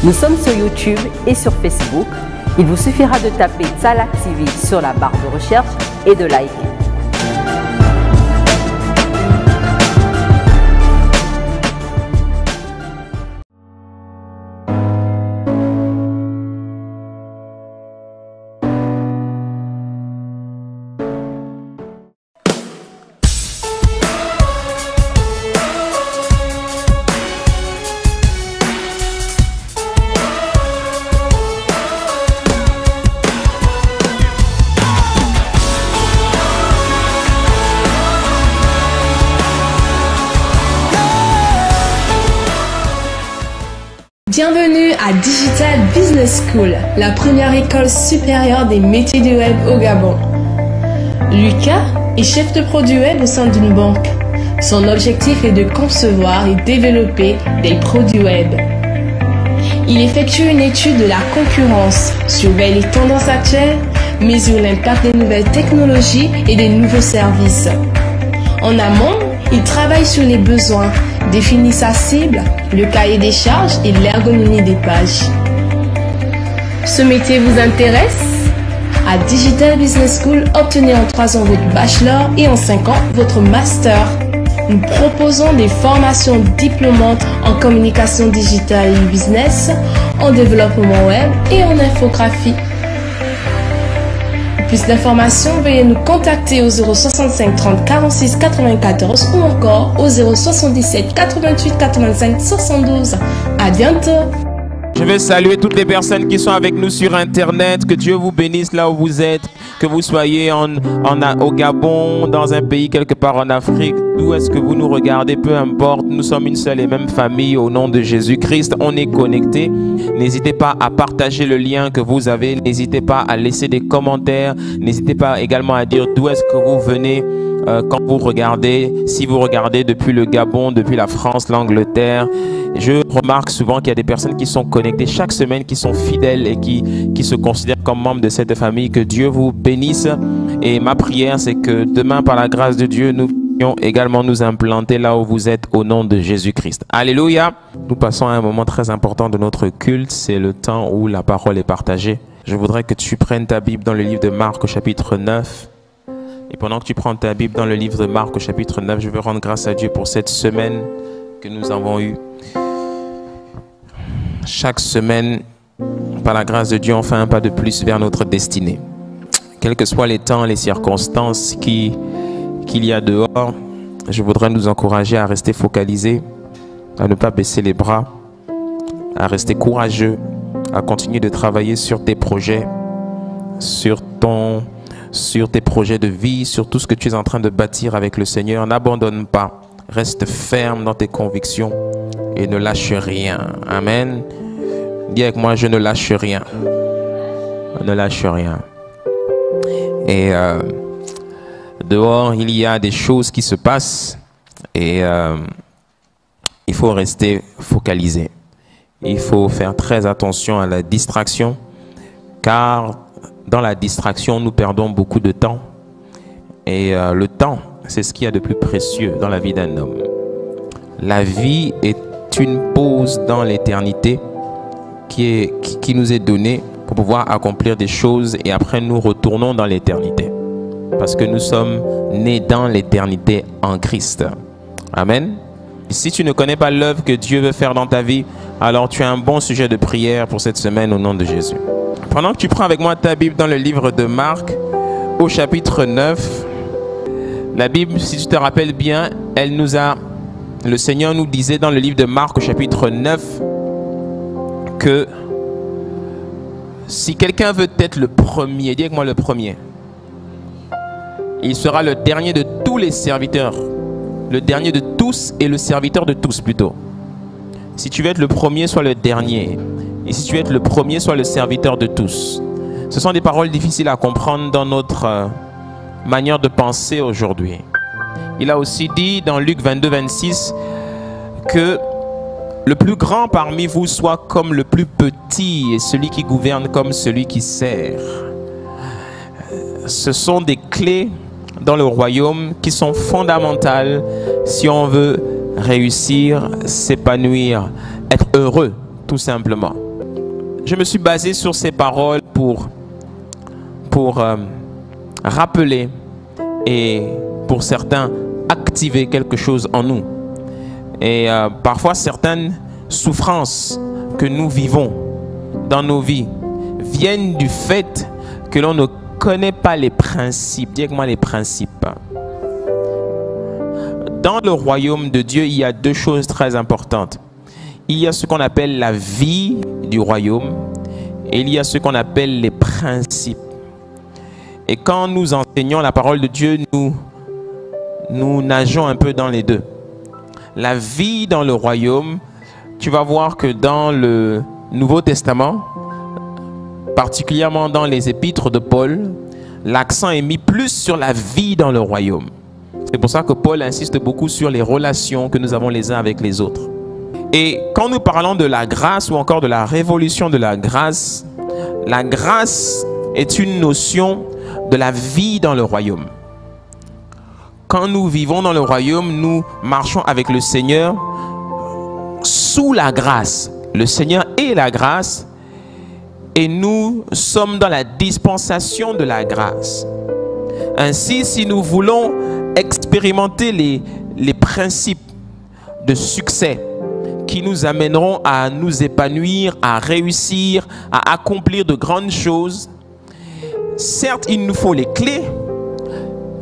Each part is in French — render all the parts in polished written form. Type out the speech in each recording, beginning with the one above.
Nous sommes sur YouTube et sur Facebook. Il vous suffira de taper Tsalak TV sur la barre de recherche et de liker. Bienvenue à Digital Business School, la première école supérieure des métiers du web au Gabon. Lucas est chef de produit web au sein d'une banque. Son objectif est de concevoir et développer des produits web. Il effectue une étude de la concurrence, surveille les tendances actuelles, mesure l'impact des nouvelles technologies et des nouveaux services. En amont, il travaille sur les besoins, définit sa cible, le cahier des charges et l'ergonomie des pages. Ce métier vous intéresse? À Digital Business School, obtenez en 3 ans votre bachelor et en 5 ans votre master. Nous proposons des formations diplômantes en communication digitale et business, en développement web et en infographie. Pour plus d'informations, veuillez nous contacter au 065 30 46 94 ou encore au 077 88 85 72. À bientôt! Je veux saluer toutes les personnes qui sont avec nous sur Internet. Que Dieu vous bénisse là où vous êtes. Que vous soyez au Gabon, dans un pays quelque part en Afrique. D'où est-ce que vous nous regardez? Peu importe. Nous sommes une seule et même famille au nom de Jésus-Christ. On est connectés. N'hésitez pas à partager le lien que vous avez. N'hésitez pas à laisser des commentaires. N'hésitez pas également à dire d'où est-ce que vous venez. Quand vous regardez, si vous regardez depuis le Gabon, depuis la France, l'Angleterre, je remarque souvent qu'il y a des personnes qui sont connectées chaque semaine, qui sont fidèles et qui se considèrent comme membres de cette famille. Que Dieu vous bénisse. Et ma prière, c'est que demain, par la grâce de Dieu, nous puissions également nous implanter là où vous êtes au nom de Jésus-Christ. Alléluia. Nous passons à un moment très important de notre culte. C'est le temps où la parole est partagée. Je voudrais que tu prennes ta Bible dans le livre de Marc au chapitre 9. Et pendant que tu prends ta Bible dans le livre de Marc au chapitre 9, je veux rendre grâce à Dieu pour cette semaine que nous avons eue. Chaque semaine, par la grâce de Dieu, on fait un pas de plus vers notre destinée. Quels que soient les temps, les circonstances qu'il y a dehors, je voudrais nous encourager à rester focalisés, à ne pas baisser les bras, à rester courageux, à continuer de travailler sur tes projets, sur tes projets de vie, sur tout ce que tu es en train de bâtir avec le Seigneur. N'abandonne pas, reste ferme dans tes convictions et ne lâche rien. Amen. Dis avec moi, je ne lâche rien. Je ne lâche rien. Et dehors, il y a des choses qui se passent et il faut rester focalisé. Il faut faire très attention à la distraction, car dans la distraction, nous perdons beaucoup de temps. Et le temps, c'est ce qu'il y a de plus précieux dans la vie d'un homme. La vie est une pause dans l'éternité qui nous est donnée pour pouvoir accomplir des choses et après nous retournons dans l'éternité. Parce que nous sommes nés dans l'éternité en Christ. Amen. Si tu ne connais pas l'œuvre que Dieu veut faire dans ta vie, alors tu as un bon sujet de prière pour cette semaine au nom de Jésus. Pendant que tu prends avec moi ta Bible dans le livre de Marc, au chapitre 9, la Bible, si tu te rappelles bien, le Seigneur nous disait dans le livre de Marc, au chapitre 9, que si quelqu'un veut être le premier, dis avec moi le premier, il sera le dernier de tous les serviteurs, le dernier de tous et le serviteur de tous plutôt. Si tu veux être le premier, sois le dernier. Et si tu veux être le premier, sois le serviteur de tous. Ce sont des paroles difficiles à comprendre dans notre manière de penser aujourd'hui. Il a aussi dit dans Luc 22, 26 que le plus grand parmi vous soit comme le plus petit et celui qui gouverne comme celui qui sert. Ce sont des clés dans le royaume qui sont fondamentales si on veut réussir, s'épanouir, être heureux tout simplement. je me suis basé sur ces paroles pour rappeler et pour certains activer quelque chose en nous. Et parfois certaines souffrances que nous vivons dans nos vies viennent du fait que l'on ne connaît pas les principes. Dis avec moi les principes. Dans le royaume de Dieu, il y a deux choses très importantes. Il y a ce qu'on appelle la vie du royaume et il y a ce qu'on appelle les principes. Et quand nous enseignons la parole de Dieu, nous nageons un peu dans les deux. La vie dans le royaume, tu vas voir que dans le Nouveau Testament, particulièrement dans les épîtres de Paul, l'accent est mis plus sur la vie dans le royaume. C'est pour ça que Paul insiste beaucoup sur les relations que nous avons les uns avec les autres. Et quand nous parlons de la grâce ou encore de la révolution de la grâce est une notion de la vie dans le royaume. Quand nous vivons dans le royaume, nous marchons avec le Seigneur sous la grâce. Le Seigneur est la grâce et nous sommes dans la dispensation de la grâce. Ainsi, si nous voulons expérimenter les principes de succès qui nous amèneront à nous épanouir, à réussir, à accomplir de grandes choses, certes, il nous faut les clés.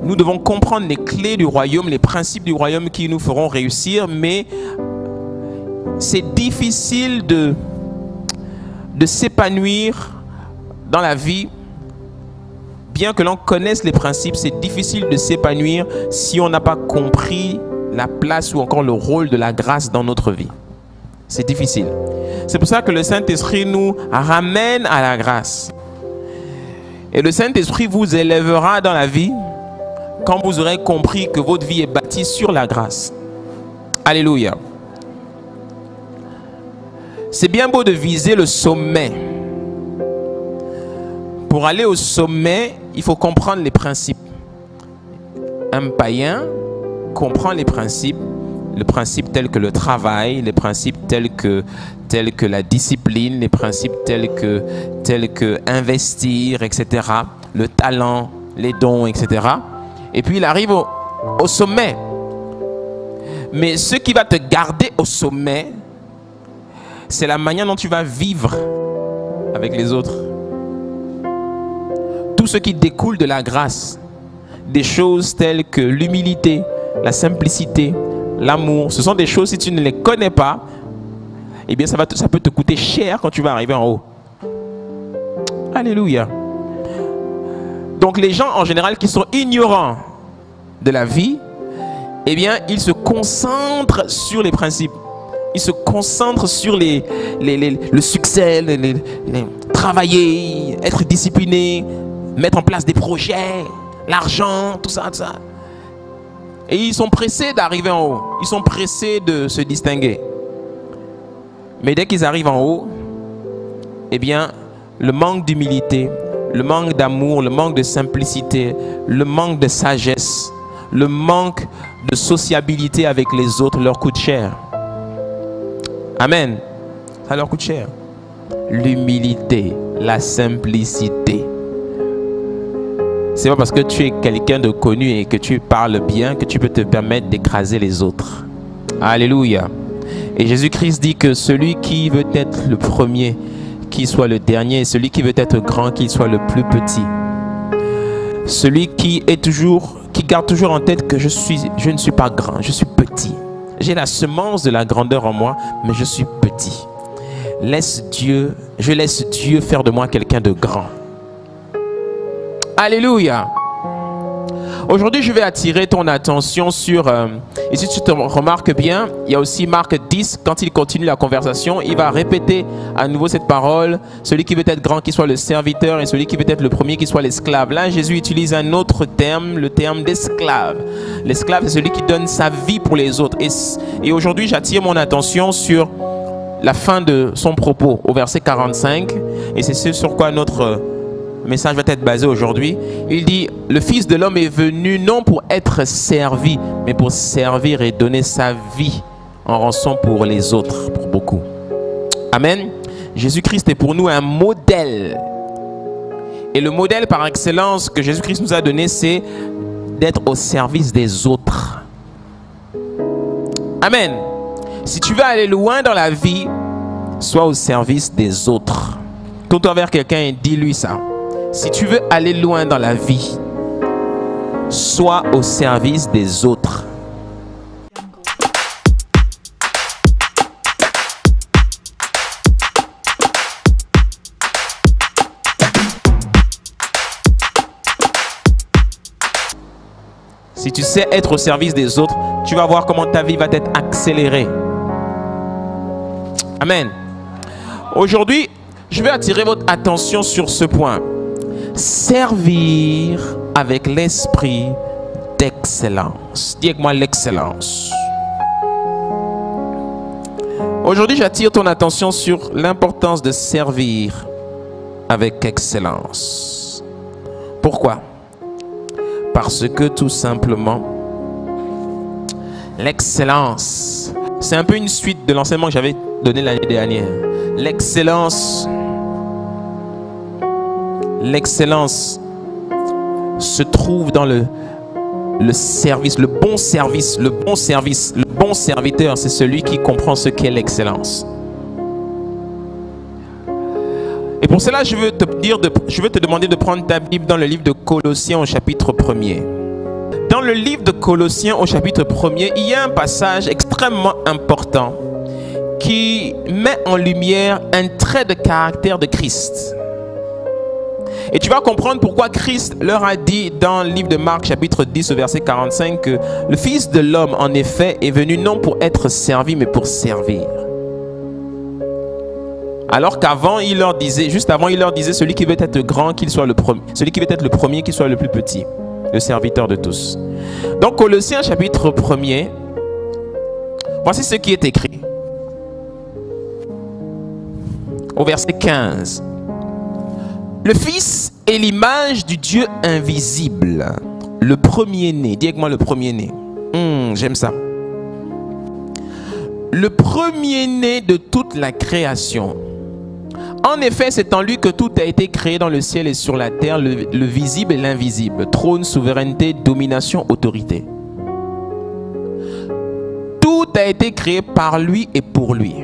Nous devons comprendre les clés du royaume, les principes du royaume qui nous feront réussir, mais c'est difficile de s'épanouir dans la vie. Bien que l'on connaisse les principes, c'est difficile de s'épanouir si on n'a pas compris la place ou encore le rôle de la grâce dans notre vie. C'est difficile. C'est pour ça que le Saint-Esprit nous ramène à la grâce. Et le Saint-Esprit vous élèvera dans la vie quand vous aurez compris que votre vie est bâtie sur la grâce. Alléluia. C'est bien beau de viser le sommet. Pour aller au sommet, il faut comprendre les principes. Un païen comprend les principes tels que le travail, les principes tels que la discipline, les principes tels que investir, etc., le talent, les dons, etc. Et puis il arrive au sommet. Mais ce qui va te garder au sommet, c'est la manière dont tu vas vivre avec les autres. Tout ce qui découle de la grâce, des choses telles que l'humilité, la simplicité, l'amour, ce sont des choses, si tu ne les connais pas, eh bien ça peut te coûter cher quand tu vas arriver en haut. Alléluia. Donc les gens en général qui sont ignorants de la vie, eh bien ils se concentrent sur les principes. Ils se concentrent sur le succès, travailler, être discipliné, mettre en place des projets, l'argent, tout ça, tout ça. Et ils sont pressés d'arriver en haut. Ils sont pressés de se distinguer. Mais dès qu'ils arrivent en haut, eh bien, le manque d'humilité, le manque d'amour, le manque de simplicité, le manque de sagesse, le manque de sociabilité avec les autres leur coûte cher. Amen. Ça leur coûte cher. L'humilité, la simplicité. C'est pas parce que tu es quelqu'un de connu et que tu parles bien que tu peux te permettre d'écraser les autres. Alléluia. Et Jésus-Christ dit que celui qui veut être le premier, qu'il soit le dernier, et celui qui veut être grand, qu'il soit le plus petit. Celui qui garde toujours en tête que je ne suis pas grand, je suis petit. J'ai la semence de la grandeur en moi, mais je suis petit. Je laisse Dieu faire de moi quelqu'un de grand. Alléluia. Aujourd'hui, je vais attirer ton attention sur... et si tu te remarques bien, il y a aussi Marc 10, quand il continue la conversation, il va répéter à nouveau cette parole. Celui qui veut être grand, qu'il soit le serviteur, et celui qui veut être le premier, qu'il soit l'esclave. Là, Jésus utilise un autre terme, le terme d'esclave. L'esclave, c'est celui qui donne sa vie pour les autres. Et aujourd'hui, j'attire mon attention sur la fin de son propos, au verset 45. Et c'est ce sur quoi notre message va être basé aujourd'hui. Il dit: le Fils de l'homme est venu non pour être servi, mais pour servir et donner sa vie en rançon pour les autres, pour beaucoup. Amen. Jésus-Christ est pour nous un modèle. Et le modèle par excellence que Jésus-Christ nous a donné, c'est d'être au service des autres. Amen. Si tu veux aller loin dans la vie, sois au service des autres. Tourne-toi vers quelqu'un et dis-lui ça. Si tu veux aller loin dans la vie, sois au service des autres. Si tu sais être au service des autres, tu vas voir comment ta vie va être accélérée. Amen. Aujourd'hui, je vais attirer votre attention sur ce point. Servir avec l'esprit d'excellence. Dis avec moi l'excellence. Aujourd'hui, j'attire ton attention sur l'importance de servir avec excellence. Pourquoi? Parce que tout simplement, l'excellence, c'est un peu une suite de l'enseignement que j'avais donné l'année dernière. L'excellence se trouve dans le service, le bon service, le bon service. Le bon serviteur, c'est celui qui comprend ce qu'est l'excellence. Et pour cela, je veux te demander de prendre ta Bible dans le livre de Colossiens au chapitre 1er. Dans le livre de Colossiens au chapitre 1er, il y a un passage extrêmement important qui met en lumière un trait de caractère de Christ. Et tu vas comprendre pourquoi Christ leur a dit dans le livre de Marc chapitre 10 au verset 45 que le Fils de l'homme en effet est venu non pour être servi mais pour servir. Alors qu'avant, juste avant, il leur disait celui qui veut être grand, qu'il soit le premier. Celui qui veut être le premier, qu'il soit le plus petit. Le serviteur de tous. Donc, Colossiens chapitre 1er, voici ce qui est écrit. Au verset 15. Le Fils est l'image du Dieu invisible. Le premier-né. Dis avec moi le premier-né. J'aime ça. Le premier-né de toute la création. En effet, c'est en lui que tout a été créé dans le ciel et sur la terre, le visible et l'invisible, trône, souveraineté, domination, autorité. Tout a été créé par lui et pour lui.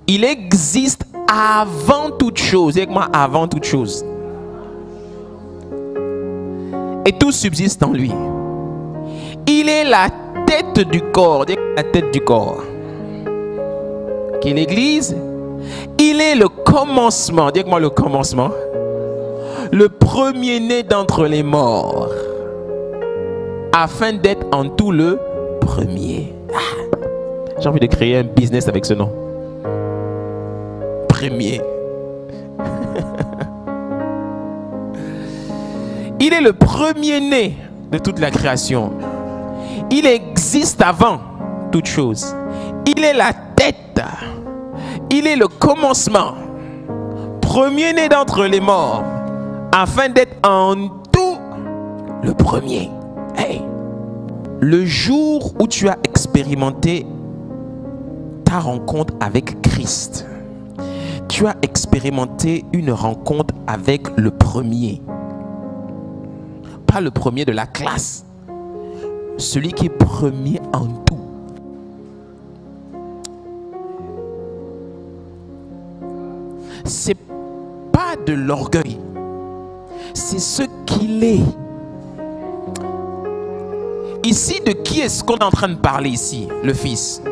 Il existe avant toute chose. Dis avec moi, avant toute chose. Et tout subsiste en lui. Il est la tête du corps. Dis la tête du corps. Qui est l'Église. Il est le commencement. Dis avec moi le commencement. Le premier-né d'entre les morts. Afin d'être en tout le premier. J'ai envie de créer un business avec ce nom. Premier. Il est le premier-né de toute la création. Il existe avant toute chose. Il est la tête. Il est le commencement. Premier-né d'entre les morts. Afin d'être en tout le premier. Hey. Le jour où tu as expérimenté ta rencontre avec Christ, tu as expérimenté une rencontre avec le premier. Pas le premier de la classe. Celui qui est premier en tout. C'est pas de l'orgueil. C'est ce qu'il est. Ici, de qui est-ce qu'on est en train de parler ici? Le Fils.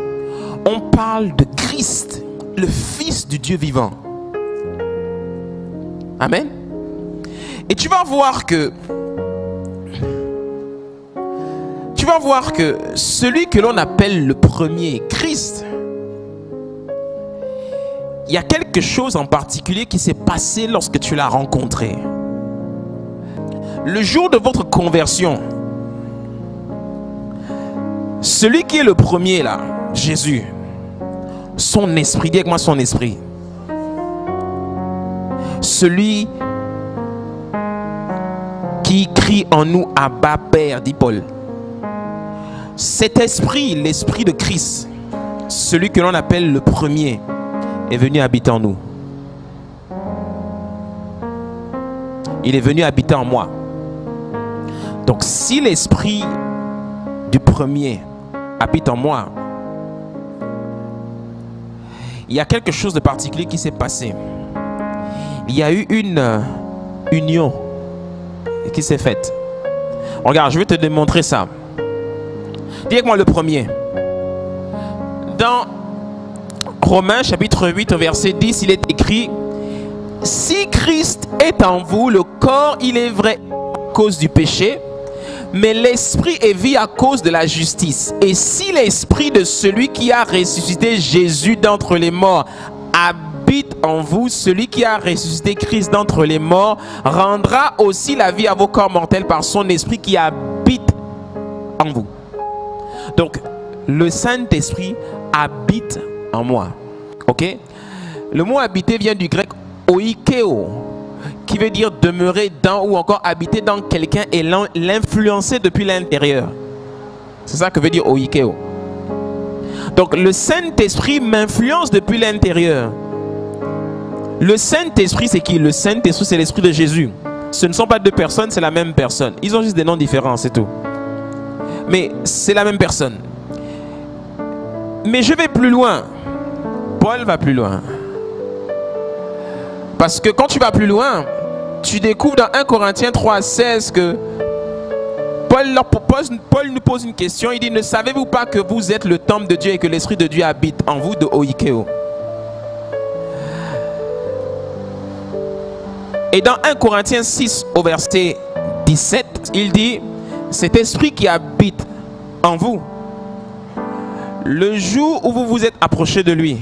On parle de Christ, le Fils du Dieu vivant. Amen. Et tu vas voir que celui que l'on appelle le premier, Christ, il y a quelque chose en particulier qui s'est passé lorsque tu l'as rencontré. Le jour de votre conversion, celui qui est le premier là, Jésus, son esprit, dis avec moi son esprit. Celui qui crie en nous Abba Père, dit Paul. Cet esprit, l'esprit de Christ, celui que l'on appelle le premier, est venu habiter en nous. Il est venu habiter en moi. Donc si l'esprit du premier habite en moi, il y a quelque chose de particulier qui s'est passé. Il y a eu une union qui s'est faite. Regarde, je vais te démontrer ça. Dis avec moi le premier. Dans Romains chapitre 8 au verset 10, il est écrit: si Christ est en vous, le corps, il est vrai à cause du péché, mais l'esprit est vie à cause de la justice. Et si l'esprit de celui qui a ressuscité Jésus d'entre les morts habite en vous, celui qui a ressuscité Christ d'entre les morts rendra aussi la vie à vos corps mortels par son esprit qui habite en vous. Donc, le Saint-Esprit habite en moi. Ok? Le mot habiter vient du grec oikeo, qui veut dire demeurer dans ou encore habiter dans quelqu'un et l'influencer depuis l'intérieur. C'est ça que veut dire oikeo. Donc le Saint-Esprit m'influence depuis l'intérieur. Le Saint-Esprit, c'est qui? Le Saint-Esprit, c'est l'Esprit de Jésus. Ce ne sont pas deux personnes, c'est la même personne. Ils ont juste des noms différents, c'est tout. Mais c'est la même personne. Mais je vais plus loin. Paul va plus loin. Parce que quand tu vas plus loin, tu découvres dans 1 Corinthiens 3,16 que Paul nous pose une question. Il dit: ne savez-vous pas que vous êtes le temple de Dieu et que l'Esprit de Dieu habite en vous, de oikeo? Et dans 1 Corinthiens 6 au verset 17, il dit: cet esprit qui habite en vous, le jour où vous vous êtes approché de lui,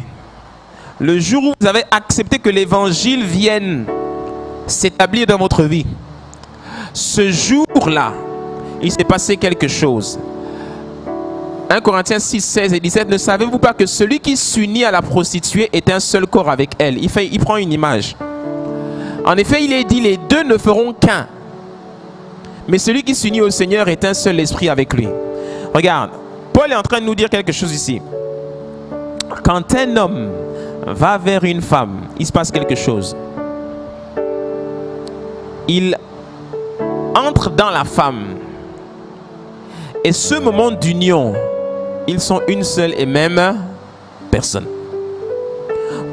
le jour où vous avez accepté que l'évangile vienne s'établir dans votre vie, ce jour-là, il s'est passé quelque chose. 1 Corinthiens 6, 16 et 17, ne savez-vous pas que celui qui s'unit à la prostituée est un seul corps avec elle? Il prend une image. En effet, il est dit: les deux ne feront qu'un. Mais celui qui s'unit au Seigneur est un seul esprit avec lui. Regarde, Paul est en train de nous dire quelque chose ici. Quand un homme va vers une femme, il se passe quelque chose. Il entre dans la femme. Et ce moment d'union, ils sont une seule et même personne.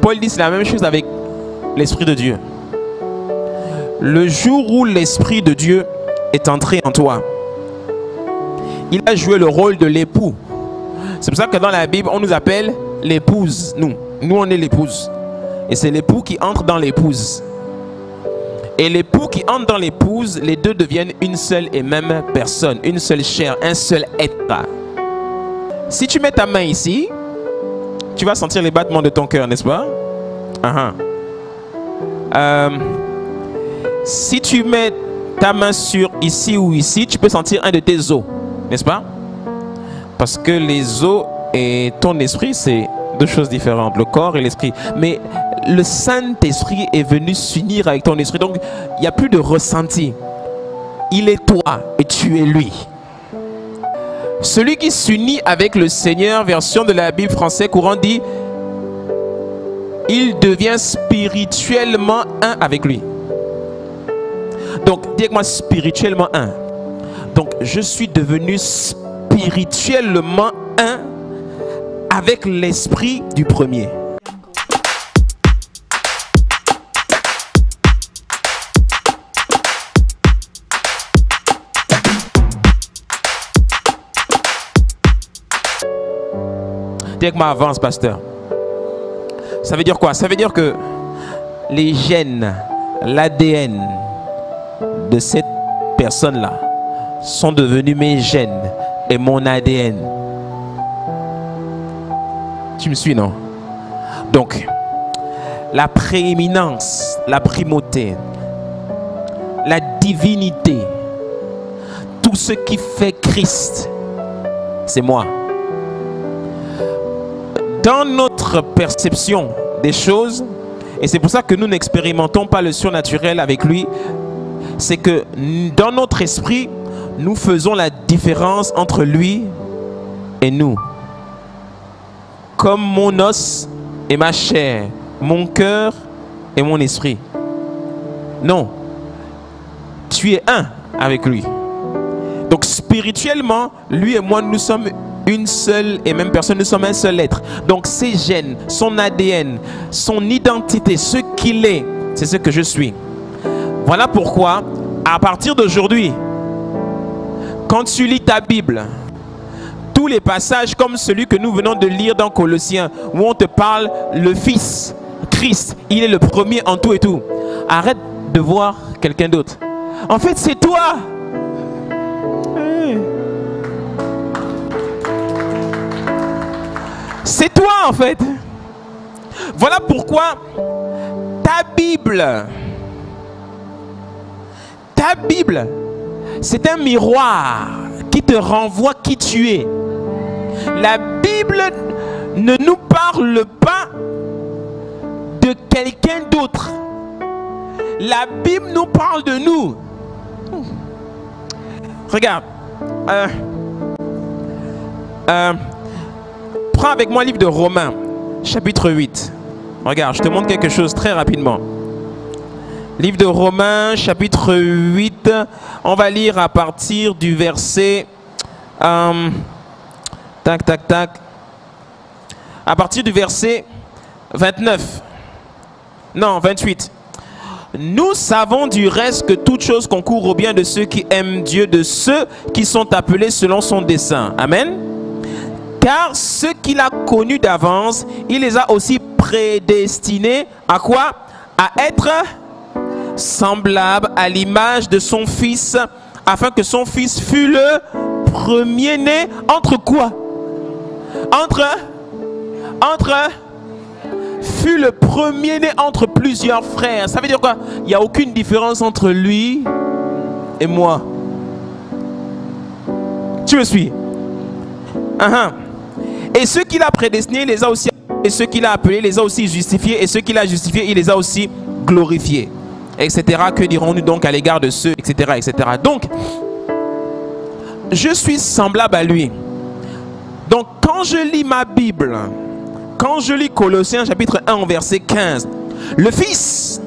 Paul dit c'est la même chose avec l'Esprit de Dieu. Le jour où l'Esprit de Dieu est entré en toi, il a joué le rôle de l'époux. C'est pour ça que dans la Bible, on nous appelle l'épouse. Nous on est l'épouse. Et c'est l'époux qui entre dans l'épouse. Et l'époux qui entre dans l'épouse, les deux deviennent une seule et même personne, une seule chair, un seul être. Si tu mets ta main ici, tu vas sentir les battements de ton cœur, n'est-ce pas? Si tu mets ta main sur ici ou ici, tu peux sentir un de tes os, n'est-ce pas? Parce que les os et ton esprit, c'est deux choses différentes, le corps et l'esprit. Mais le Saint-Esprit est venu s'unir avec ton esprit. Donc, il n'y a plus de ressenti. Il est toi et tu es lui. Celui qui s'unit avec le Seigneur, version de la Bible française courant, dit: il devient spirituellement un avec lui. Donc, dis avec moi, spirituellement un. Donc, je suis devenu spirituellement un avec l'esprit du premier. Dis avec moi, avance, pasteur. Ça veut dire quoi? Ça veut dire que les gènes, l'ADN de cette personne-là sont devenus mes gènes et mon ADN. Tu me suis, non? Donc, la prééminence, la primauté, la divinité, tout ce qui fait Christ, c'est moi. Dans notre perception des choses, et c'est pour ça que nous n'expérimentons pas le surnaturel avec lui, c'est que dans notre esprit, nous faisons la différence entre lui et nous. comme mon os et ma chair, mon cœur et mon esprit. Non. Tu es un avec lui. Donc spirituellement, lui et moi, nous sommes une seule et même personne, nous sommes un seul être. Donc ses gènes, son ADN, son identité, ce qu'il est, c'est ce que je suis. Voilà pourquoi, à partir d'aujourd'hui, quand tu lis ta Bible, tous les passages comme celui que nous venons de lire dans Colossiens, où on te parle le Fils, Christ, il est le premier en tout et tout. Arrête de voir quelqu'un d'autre. En fait, c'est toi. C'est toi en fait. Voilà pourquoi ta Bible, c'est un miroir qui te renvoie qui tu es. La Bible ne nous parle pas de quelqu'un d'autre. La Bible nous parle de nous. Regarde. Prends avec moi le livre de Romains, chapitre 8. Regarde, je te montre quelque chose très rapidement. Livre de Romains, chapitre 8. On va lire à partir du verset... À partir du verset 29. Non, 28. Nous savons du reste que toute chose concourt au bien de ceux qui aiment Dieu, de ceux qui sont appelés selon son dessein. Amen. Car ceux qu'il a connus d'avance, il les a aussi prédestinés à quoi? À être semblables à l'image de son Fils, afin que son Fils fût le premier-né entre quoi? Fut le premier-né entre plusieurs frères. Ça veut dire quoi? Il n'y a aucune différence entre lui et moi. Tu me suis? Et ceux qu'il a prédestinés, il les a aussi appelés. Et ceux qu'il a appelés, il les a aussi justifiés. Et ceux qu'il a justifiés, il les a aussi glorifiés. Etc. Que dirons-nous donc à l'égard de ceux, etc., etc. Donc, je suis semblable à lui. Donc, quand je lis ma Bible, quand je lis Colossiens chapitre 1 verset 15, le Fils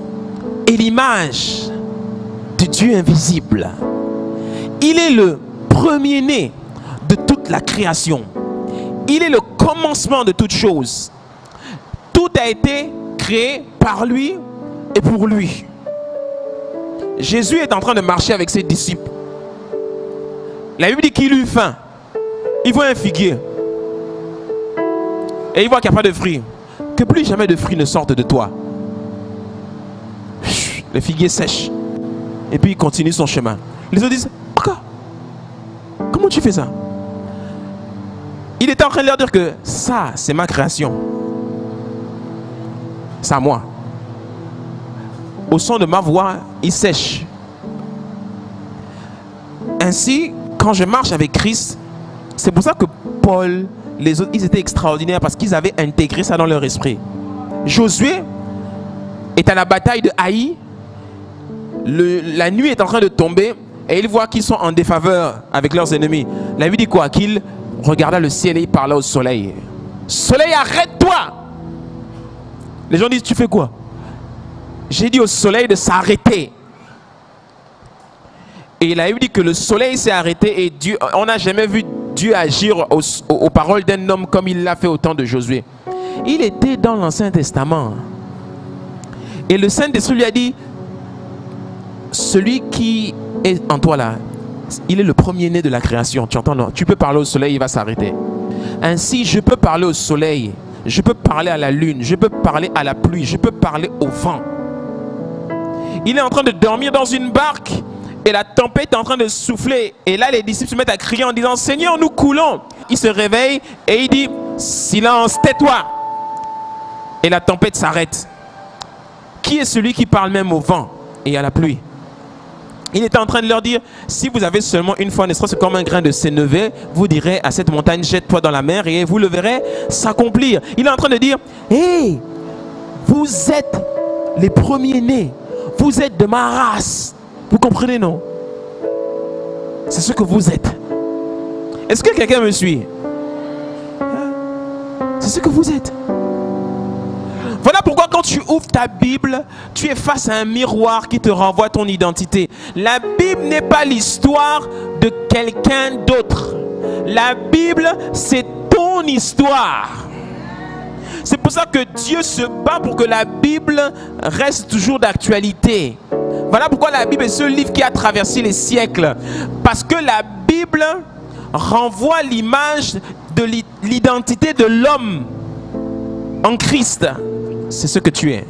est l'image de Dieu invisible. Il est le premier-né de toute la création. Il est le commencement de toutes choses. Tout a été créé par lui et pour lui. Jésus est en train de marcher avec ses disciples. La Bible dit qu'il eut faim. Il voit un figuier. Et il voit qu'il n'y a pas de fruits. Que plus jamais de fruits ne sortent de toi. Le figuier sèche. Et puis il continue son chemin. Les autres disent, pourquoi? Comment tu fais ça? Il était en train de leur dire que ça, c'est ma création. C'est à moi. Au son de ma voix, il sèche. Ainsi, quand je marche avec Christ, c'est pour ça que Paul, les autres, ils étaient extraordinaires parce qu'ils avaient intégré ça dans leur esprit. Josué est à la bataille de Haï. La nuit est en train de tomber et ils voient qu'ils sont en défaveur avec leurs ennemis. La Bible dit quoi? Qu'il regarda le ciel et il parla au soleil. Soleil, arrête-toi! Les gens disent, tu fais quoi? J'ai dit au soleil de s'arrêter. Et la Bible dit que le soleil s'est arrêté et Dieu, on n'a jamais vu Dieu agir aux paroles d'un homme comme il l'a fait au temps de Josué. Il était dans l'Ancien Testament. Et le Saint-Esprit lui a dit, celui qui est en toi là, il est le premier-né de la création. Tu entends, non? Tu peux parler au soleil, il va s'arrêter. Ainsi, je peux parler au soleil, je peux parler à la lune, je peux parler à la pluie, je peux parler au vent. Il est en train de dormir dans une barque et la tempête est en train de souffler. Et là, les disciples se mettent à crier en disant, Seigneur, nous coulons. Il se réveille et il dit, silence, tais-toi. Et la tempête s'arrête. Qui est celui qui parle même au vent et à la pluie? Il était en train de leur dire, si vous avez seulement une foi, ne serait-ce comme un grain de sénévé, vous direz à cette montagne, jette-toi dans la mer et vous le verrez s'accomplir. Il est en train de dire, hé, vous êtes les premiers-nés, vous êtes de ma race. Vous comprenez, non? C'est ce que vous êtes. Est-ce que quelqu'un me suit? C'est C'est ce que vous êtes. Voilà pourquoi quand tu ouvres ta Bible, tu es face à un miroir qui te renvoie à ton identité. La Bible n'est pas l'histoire de quelqu'un d'autre. La Bible, c'est ton histoire. C'est pour ça que Dieu se bat pour que la Bible reste toujours d'actualité. Voilà pourquoi la Bible est ce livre qui a traversé les siècles. Parce que la Bible renvoie l'image de l'identité de l'homme en Christ. C'est ce que tu es.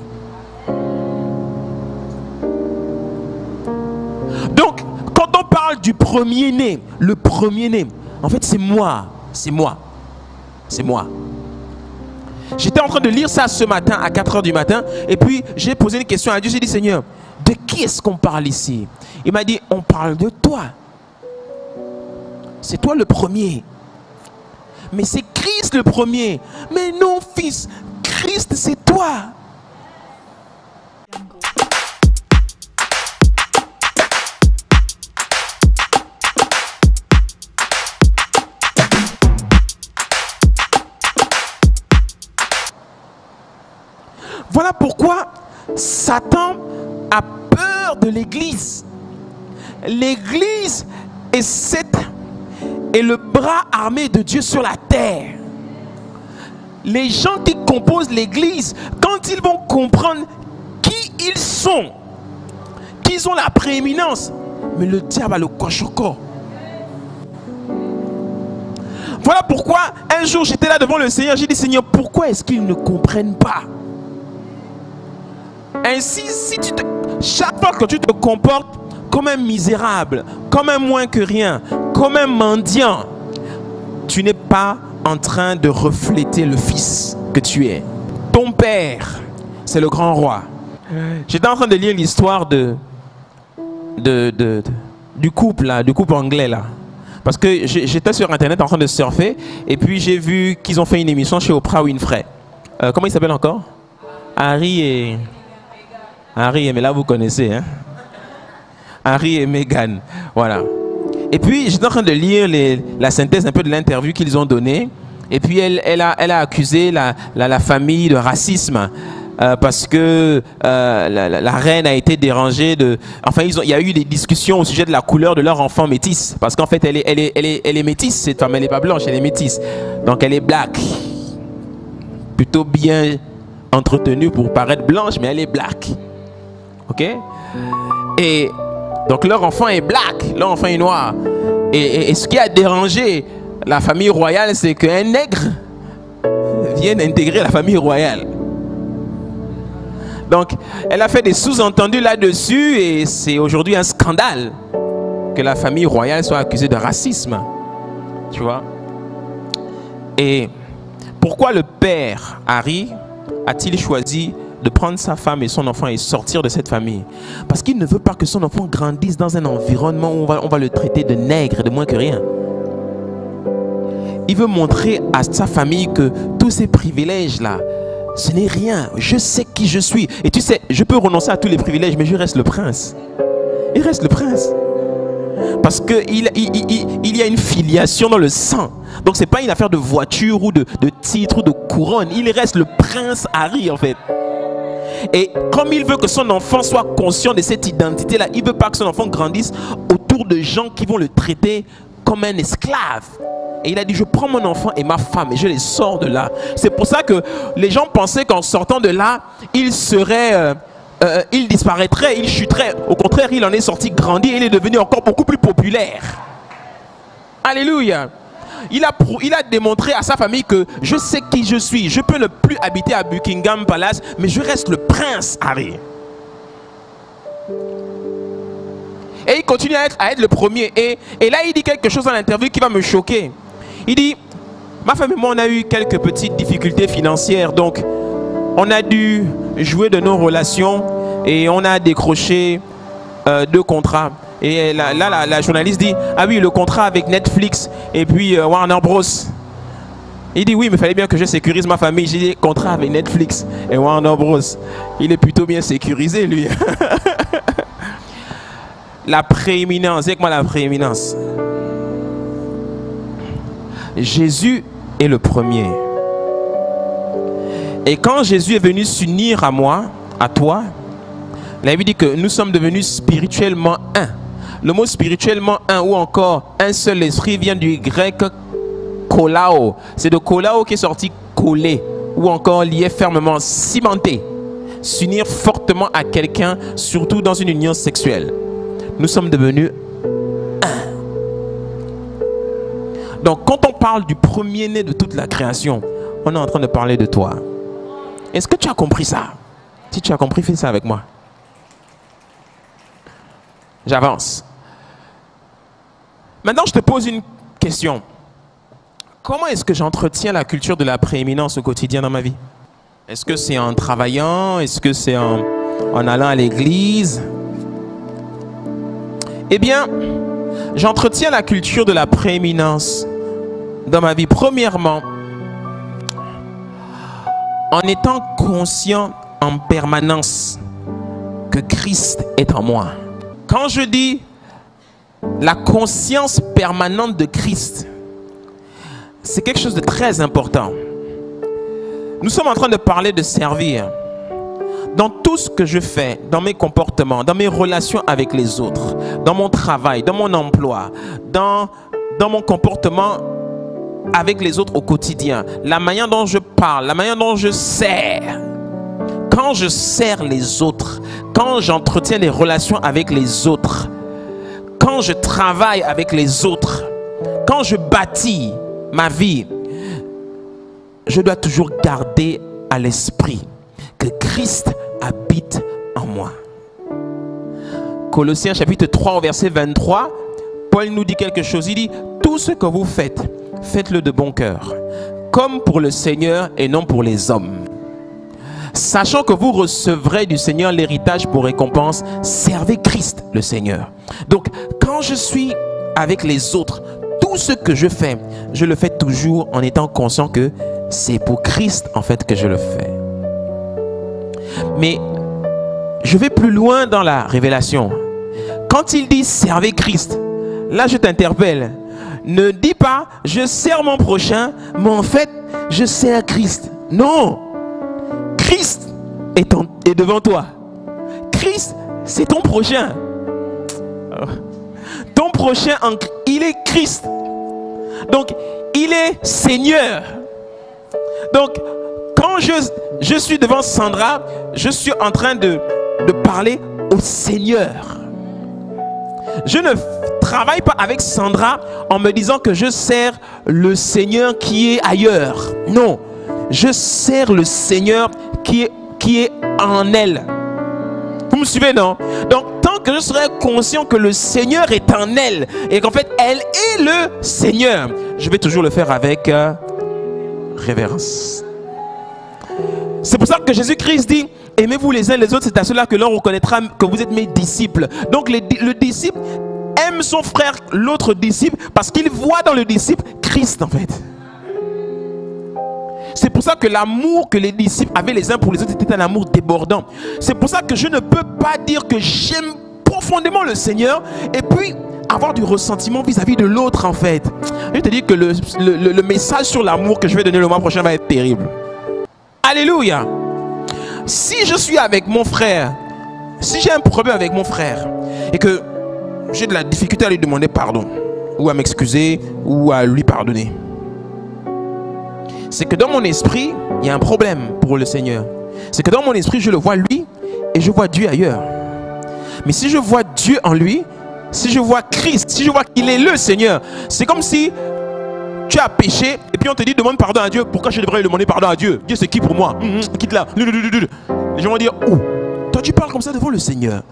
Donc, quand on parle du premier-né, le premier-né, en fait, c'est moi. C'est moi. C'est moi. J'étais en train de lire ça ce matin à 4 h du matin. Et puis, j'ai posé une question à Dieu. J'ai dit, Seigneur, de qui est-ce qu'on parle ici? Il m'a dit, on parle de toi. C'est toi le premier. Mais c'est Christ le premier. Mais non, fils. Christ, c'est toi. Voilà pourquoi Satan a peur de l'Église. L'Église est le bras armé de Dieu sur la terre. Les gens qui composent l'Église, quand ils vont comprendre qui ils sont, qu'ils ont la prééminence, mais le diable a le coche au corps. Voilà pourquoi un jour j'étais là devant le Seigneur, j'ai dit, Seigneur, pourquoi est-ce qu'ils ne comprennent pas? Ainsi, chaque fois que tu te comportes comme un misérable, comme un moins que rien, comme un mendiant, tu n'es pas en train de refléter le fils que tu es. Ton père, c'est le grand roi. J'étais en train de lire l'histoire du couple là, du couple anglais là. Parce que j'étais sur internet en train de surfer et puis j'ai vu qu'ils ont fait une émission chez Oprah Winfrey. Comment il s'appelle encore? Harry et mais là vous connaissez, hein? Harry et Meghan, voilà. Et puis j'étais en train de lire la synthèse un peu de l'interview qu'ils ont donnée. Et puis elle a accusé la famille de racisme parce que la reine a été dérangée de. Enfin, il y a eu des discussions au sujet de la couleur de leur enfant métisse, parce qu'en fait elle est métisse, cette femme, elle n'est pas blanche, elle est métisse, donc elle est black, plutôt bien entretenue pour paraître blanche, mais elle est black, ok? Et donc leur enfant est black, leur enfant est noir, et ce qui a dérangé la famille royale, c'est qu'un nègre vienne intégrer la famille royale. Donc, elle a fait des sous-entendus là-dessus et c'est aujourd'hui un scandale que la famille royale soit accusée de racisme. Tu vois? Et pourquoi le père Harry a-t-il choisi de prendre sa femme et son enfant et sortir de cette famille? Parce qu'il ne veut pas que son enfant grandisse dans un environnement où on va le traiter de nègre, de moins que rien. Il veut montrer à sa famille que tous ces privilèges-là, ce n'est rien. Je sais qui je suis. Et tu sais, je peux renoncer à tous les privilèges, mais je reste le prince. Il reste le prince. Parce qu'il y a une filiation dans le sang. Donc ce n'est pas une affaire de voiture ou de titre ou de couronne. Il reste le prince Harry en fait. Et comme il veut que son enfant soit conscient de cette identité-là, il ne veut pas que son enfant grandisse autour de gens qui vont le traiter comme un esclave. Et il a dit, je prends mon enfant et ma femme et je les sors de là. C'est pour ça que les gens pensaient qu'en sortant de là, il disparaîtrait, il chuterait. Au contraire, il en est sorti grandi et il est devenu encore beaucoup plus populaire. Alléluia. Il a démontré à sa famille que je sais qui je suis. Je peux ne plus habiter à Buckingham Palace, mais je reste le prince Harry. Et il continue à être le premier. Et là, il dit quelque chose dans l'interview qui va me choquer. Il dit, ma femme et moi, on a eu quelques petites difficultés financières. Donc, on a dû jouer de nos relations et on a décroché 2 contrats. Et là, la journaliste dit, ah oui, le contrat avec Netflix et puis Warner Bros. Il dit, oui, mais il fallait bien que je sécurise ma famille. J'ai dit, contrat avec Netflix et Warner Bros. Il est plutôt bien sécurisé, lui. La prééminence, c'est quoi la prééminence? Jésus est le premier. Et quand Jésus est venu s'unir à moi, à toi, la Bible dit que nous sommes devenus spirituellement un. Le mot spirituellement un ou encore un seul esprit vient du grec kolao. C'est de kolao qui est sorti coller ou encore lié fermement, cimenté. S'unir fortement à quelqu'un, surtout dans une union sexuelle. Nous sommes devenus un. Donc quand on parle du premier-né de toute la création, on est en train de parler de toi. Est-ce que tu as compris ça? Si tu as compris, fais ça avec moi. J'avance. Maintenant, je te pose une question. Comment est-ce que j'entretiens la culture de la prééminence au quotidien dans ma vie? Est-ce que c'est en travaillant? Est-ce que c'est en allant à l'église? Eh bien, j'entretiens la culture de la prééminence dans ma vie. Premièrement, en étant conscient en permanence que Christ est en moi. Quand je dis la conscience permanente de Christ, c'est quelque chose de très important. Nous sommes en train de parler de servir. Dans tout ce que je fais, dans mes comportements, dans mes relations avec les autres, dans mon travail, dans mon emploi, dans mon comportement avec les autres au quotidien, la manière dont je parle, la manière dont je sers. Quand je sers les autres, quand j'entretiens des relations avec les autres, quand je travaille avec les autres, quand je bâtis ma vie, je dois toujours garder à l'esprit que Christ habite en moi. Colossiens chapitre 3 au verset 23, Paul nous dit quelque chose. Il dit, tout ce que vous faites, faites-le de bon cœur, comme pour le Seigneur et non pour les hommes. Sachant que vous recevrez du Seigneur l'héritage pour récompense, servez Christ le Seigneur. Donc, quand je suis avec les autres, tout ce que je fais, je le fais toujours en étant conscient que c'est pour Christ en fait que je le fais. Mais je vais plus loin dans la révélation. Quand il dit servez Christ, là je t'interpelle. Ne dis pas je sers mon prochain, mais en fait je sers Christ. Non, Christ est devant toi. Christ, c'est ton prochain. Ton prochain, il est Christ. Donc, il est Seigneur. Donc, quand je suis devant Sandra, je suis en train de parler au Seigneur. Je ne travaille pas avec Sandra en me disant que je sers le Seigneur qui est ailleurs. Non, je sers le Seigneur qui est en elle. Vous me suivez, non? Donc, tant que je serai conscient que le Seigneur est en elle et qu'en fait, elle est le Seigneur, je vais toujours le faire avec révérence. C'est pour ça que Jésus-Christ dit, aimez-vous les uns les autres, c'est à cela que l'on reconnaîtra que vous êtes mes disciples. Donc, le disciple aime son frère, l'autre disciple, parce qu'il voit dans le disciple Christ, en fait. C'est pour ça que l'amour que les disciples avaient les uns pour les autres était un amour débordant. C'est pour ça que je ne peux pas dire que j'aime profondément le Seigneur et puis avoir du ressentiment vis-à-vis de l'autre, en fait. Je te dis que le message sur l'amour que je vais donner le mois prochain va être terrible. Alléluia. Si je suis avec mon frère, si j'ai un problème avec mon frère et que j'ai de la difficulté à lui demander pardon ou à m'excuser ou à lui pardonner, c'est que dans mon esprit, il y a un problème pour le Seigneur. C'est que dans mon esprit, je le vois lui et je vois Dieu ailleurs. Mais si je vois Dieu en lui, si je vois Christ, si je vois qu'il est le Seigneur, c'est comme si tu as péché et puis on te dit demande pardon à Dieu. Pourquoi je devrais lui demander pardon à Dieu? Dieu c'est qui pour moi? Quitte là. Les gens vont dire, oh, toi tu parles comme ça devant le Seigneur.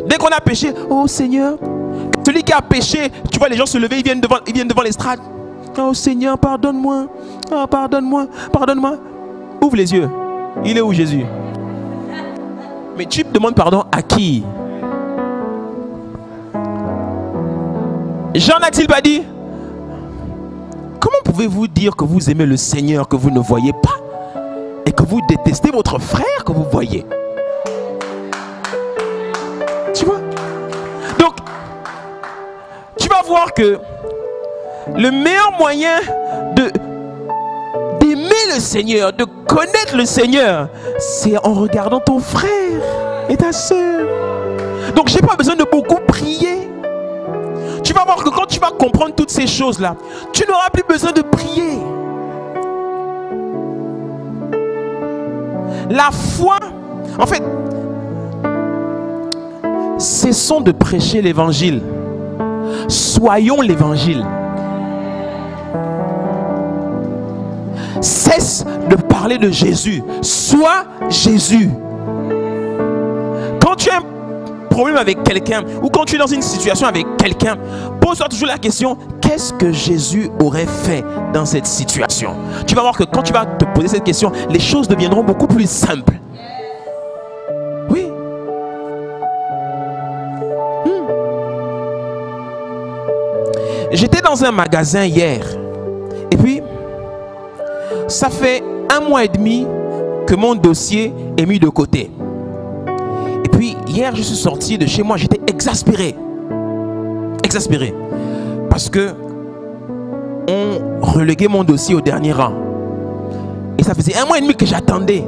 Dès qu'on a péché, oh Seigneur, celui qui a péché, tu vois les gens se lever, ils viennent devant l'estrade. Oh Seigneur, pardonne-moi. Oh, pardonne-moi, pardonne-moi. Ouvre les yeux. Il est où Jésus? Mais tu demandes pardon à qui? Jean n'a-t-il pas dit? Comment pouvez-vous dire que vous aimez le Seigneur que vous ne voyez pas et que vous détestez votre frère que vous voyez? Tu vois? Donc, tu vas voir que le meilleur moyen d'aimer le le Seigneur, de connaître le Seigneur, c'est en regardant ton frère et ta soeur. Donc j'ai pas besoin de beaucoup prier. Tu vas voir que quand tu vas comprendre toutes ces choses-là, tu n'auras plus besoin de prier. La foi, en fait, cessons de prêcher l'évangile. Soyons l'évangile. Cesse de parler de Jésus. Sois Jésus. Quand tu as un problème avec quelqu'un ou quand tu es dans une situation avec quelqu'un, pose-toi toujours la question: qu'est-ce que Jésus aurait fait dans cette situation? Tu vas voir que quand tu vas te poser cette question, les choses deviendront beaucoup plus simples. Oui. J'étais dans un magasin hier et puis ça fait 1 mois et demi que mon dossier est mis de côté. Et puis hier je suis sorti de chez moi, j'étais exaspéré. Exaspéré. Parce que on reléguait mon dossier au dernier rang. Et ça faisait 1 mois et demi que j'attendais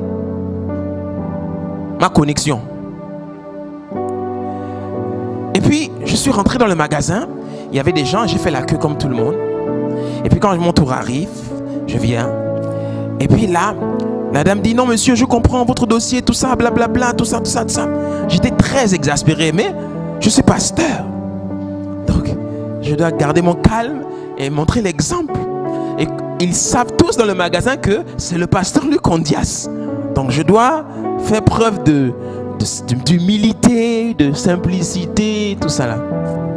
ma connexion. Et puis je suis rentré dans le magasin. Il y avait des gens, j'ai fait la queue comme tout le monde. Et puis quand mon tour arrive, je viens. Et puis là, la dame dit: non monsieur, je comprends votre dossier, tout ça, blablabla, tout ça, tout ça, tout ça. J'étais très exaspéré, mais je suis pasteur. Donc, je dois garder mon calme et montrer l'exemple. Et ils savent tous dans le magasin que c'est le pasteur Luc Ondias. Donc, je dois faire preuve d'humilité, de simplicité, tout ça là.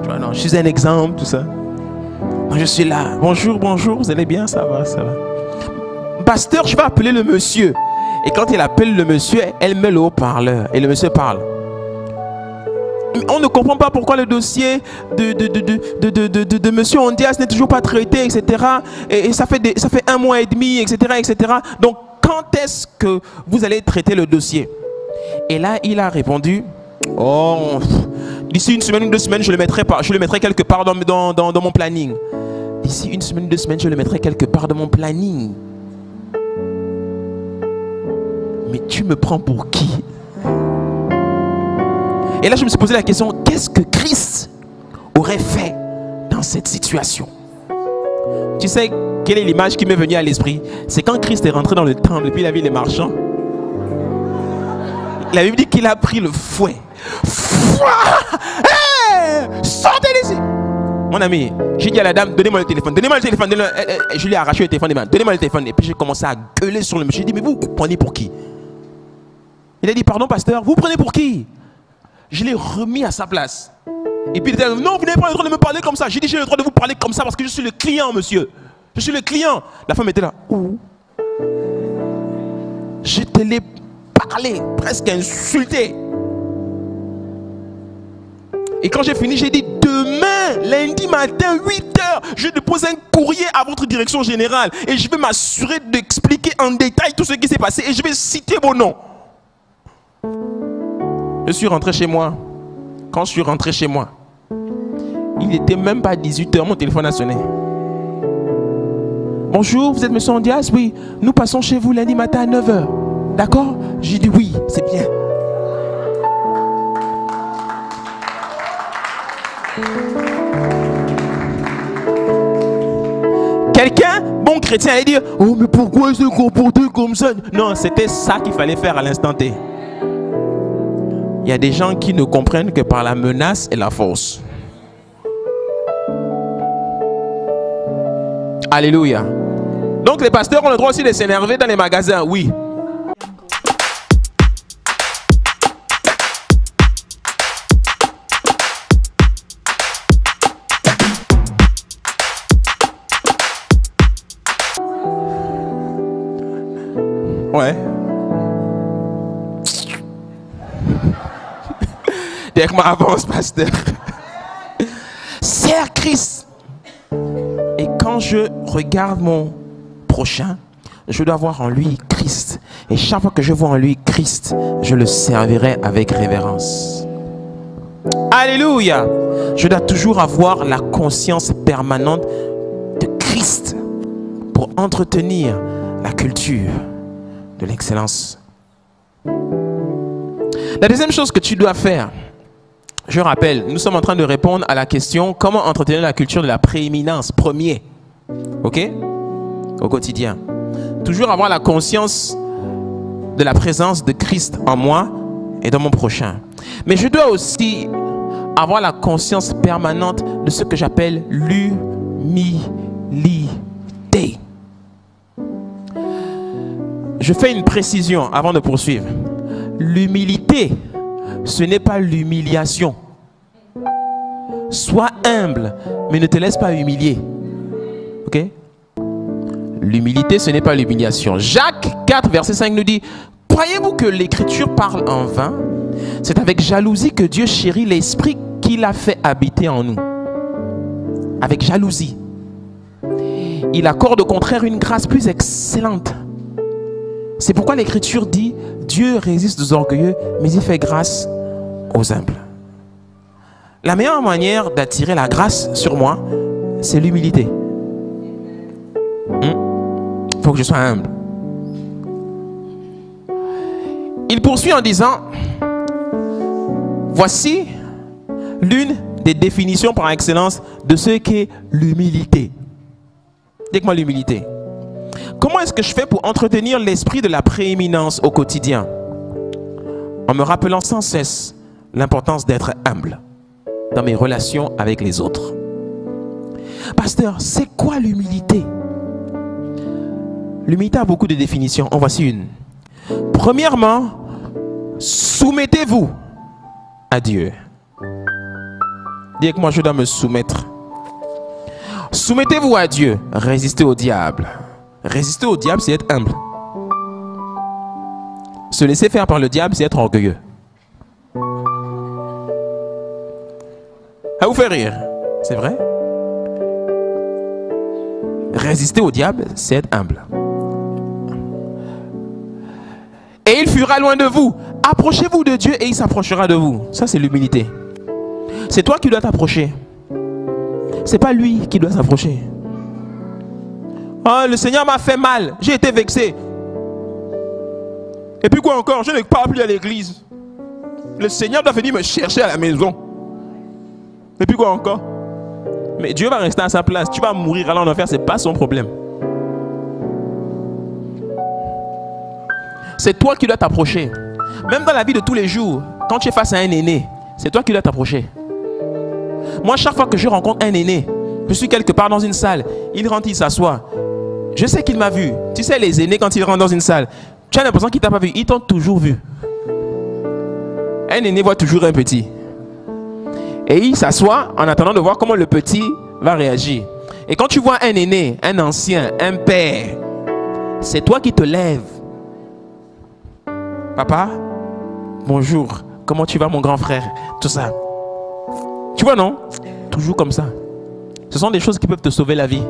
Tu vois, non, je suis un exemple, tout ça. Donc, je suis là. Bonjour, bonjour, vous allez bien? Ça va, ça va. Pasteur, je vais appeler le monsieur. Et quand il appelle le monsieur, elle met le haut-parleur et le monsieur parle. On ne comprend pas pourquoi le dossier de monsieur Ondias n'est toujours pas traité, etc. Et ça fait 1 mois et demi, etc., etc. Donc, quand est-ce que vous allez traiter le dossier? Et là, il a répondu: oh, d'ici 1 semaine ou 2 semaines, je le mettrai quelque part dans mon planning. D'ici 1 semaine ou 2 semaines, je le mettrai quelque part dans mon planning. Mais tu me prends pour qui? Et là, je me suis posé la question: qu'est-ce que Christ aurait fait dans cette situation? Tu sais, quelle est l'image qui m'est venue à l'esprit? C'est quand Christ est rentré dans le temple et puis il a vu les marchands. La Bible dit qu'il a pris le fouet. Hey, sortez d'ici! Mon ami, j'ai dit à la dame: donnez-moi le téléphone, donnez-moi le téléphone. Je lui ai arraché le téléphone des mains. Donnez-moi le téléphone. Et puis j'ai commencé à gueuler sur le monsieur. J'ai dit: mais vous prenez pour qui? Il a dit: pardon pasteur, vous prenez pour qui? Je l'ai remis à sa place. Et puis il a dit: non, vous n'avez pas le droit de me parler comme ça. J'ai dit: j'ai le droit de vous parler comme ça parce que je suis le client, monsieur. Je suis le client. La femme était là. Ouh. Je te l'ai parlé, presque insulté. Et quand j'ai fini, j'ai dit: demain, lundi matin, 8h, je dépose un courrier à votre direction générale et je vais m'assurer d'expliquer en détail tout ce qui s'est passé et je vais citer vos noms. Je suis rentré chez moi. Quand je suis rentré chez moi, il n'était même pas 18h, mon téléphone a sonné. Bonjour, vous êtes monsieur Ondias? Oui, nous passons chez vous lundi matin à 9h. D'accord? J'ai dit oui, c'est bien. Quelqu'un, bon chrétien, allait dire: oh, mais pourquoi il se comportait comme ça? Non, c'était ça qu'il fallait faire à l'instant T. Il y a des gens qui ne comprennent que par la menace et la force. Alléluia. Donc les pasteurs ont le droit aussi de s'énerver dans les magasins, oui. Ouais. Dès que avance, pasteur. Sers Christ. Et quand je regarde mon prochain, je dois voir en lui Christ. Et chaque fois que je vois en lui Christ, je le servirai avec révérence. Alléluia. Je dois toujours avoir la conscience permanente de Christ pour entretenir la culture de l'excellence. La deuxième chose que tu dois faire, je rappelle, nous sommes en train de répondre à la question comment entretenir la culture de la prééminence, premier. Ok? Au quotidien. Toujours avoir la conscience de la présence de Christ en moi et dans mon prochain. Mais je dois aussi avoir la conscience permanente de ce que j'appelle l'humilité. Je fais une précision avant de poursuivre. L'humilité, ce n'est pas l'humiliation. Sois humble, mais ne te laisse pas humilier. Ok? L'humilité, ce n'est pas l'humiliation. Jacques 4, verset 5 nous dit: croyez-vous que l'Écriture parle en vain? C'est avec jalousie que Dieu chérit l'esprit qu'il a fait habiter en nous. Avec jalousie. Il accorde au contraire une grâce plus excellente. C'est pourquoi l'Écriture dit: Dieu résiste aux orgueilleux, mais il fait grâce aux humbles. La meilleure manière d'attirer la grâce sur moi, c'est l'humilité. Il faut que je sois humble. Il poursuit en disant: voici l'une des définitions par excellence de ce qu'est l'humilité. Dites-moi l'humilité. Comment est-ce que je fais pour entretenir l'esprit de la prééminence au quotidien? En me rappelant sans cesse l'importance d'être humble dans mes relations avec les autres. Pasteur, c'est quoi l'humilité? L'humilité a beaucoup de définitions. En voici une. Premièrement, soumettez-vous à Dieu. Dites que moi je dois me soumettre. Soumettez-vous à Dieu. Résistez au diable. Résister au diable, c'est être humble. Se laisser faire par le diable, c'est être orgueilleux. Ça vous fait rire, c'est vrai? Résister au diable, c'est être humble. Et il fuira loin de vous. Approchez-vous de Dieu et il s'approchera de vous. Ça, c'est l'humilité. C'est toi qui dois t'approcher. C'est pas lui qui doit s'approcher. Oh, le Seigneur m'a fait mal. J'ai été vexé. Et puis quoi encore? Je ne pars plus à l'église. Le Seigneur doit venir me chercher à la maison. Et puis quoi encore? Mais Dieu va rester à sa place. Tu vas mourir à l'enfer, c'est pas son problème. C'est toi qui dois t'approcher. Même dans la vie de tous les jours, quand tu es face à un aîné, c'est toi qui dois t'approcher. Moi, chaque fois que je rencontre un aîné, je suis quelque part dans une salle, il rentre, il s'assoit. Je sais qu'il m'a vu. Tu sais, les aînés, quand ils rentrent dans une salle, tu as l'impression qu'ils ne t'ont pas vu. Ils t'ont toujours vu. Un aîné voit toujours un petit. Et il s'assoit en attendant de voir comment le petit va réagir. Et quand tu vois un aîné, un ancien, un père, c'est toi qui te lèves. Papa, bonjour. Comment tu vas, mon grand frère? Tout ça. Tu vois, non? Toujours comme ça. Ce sont des choses qui peuvent te sauver la vie.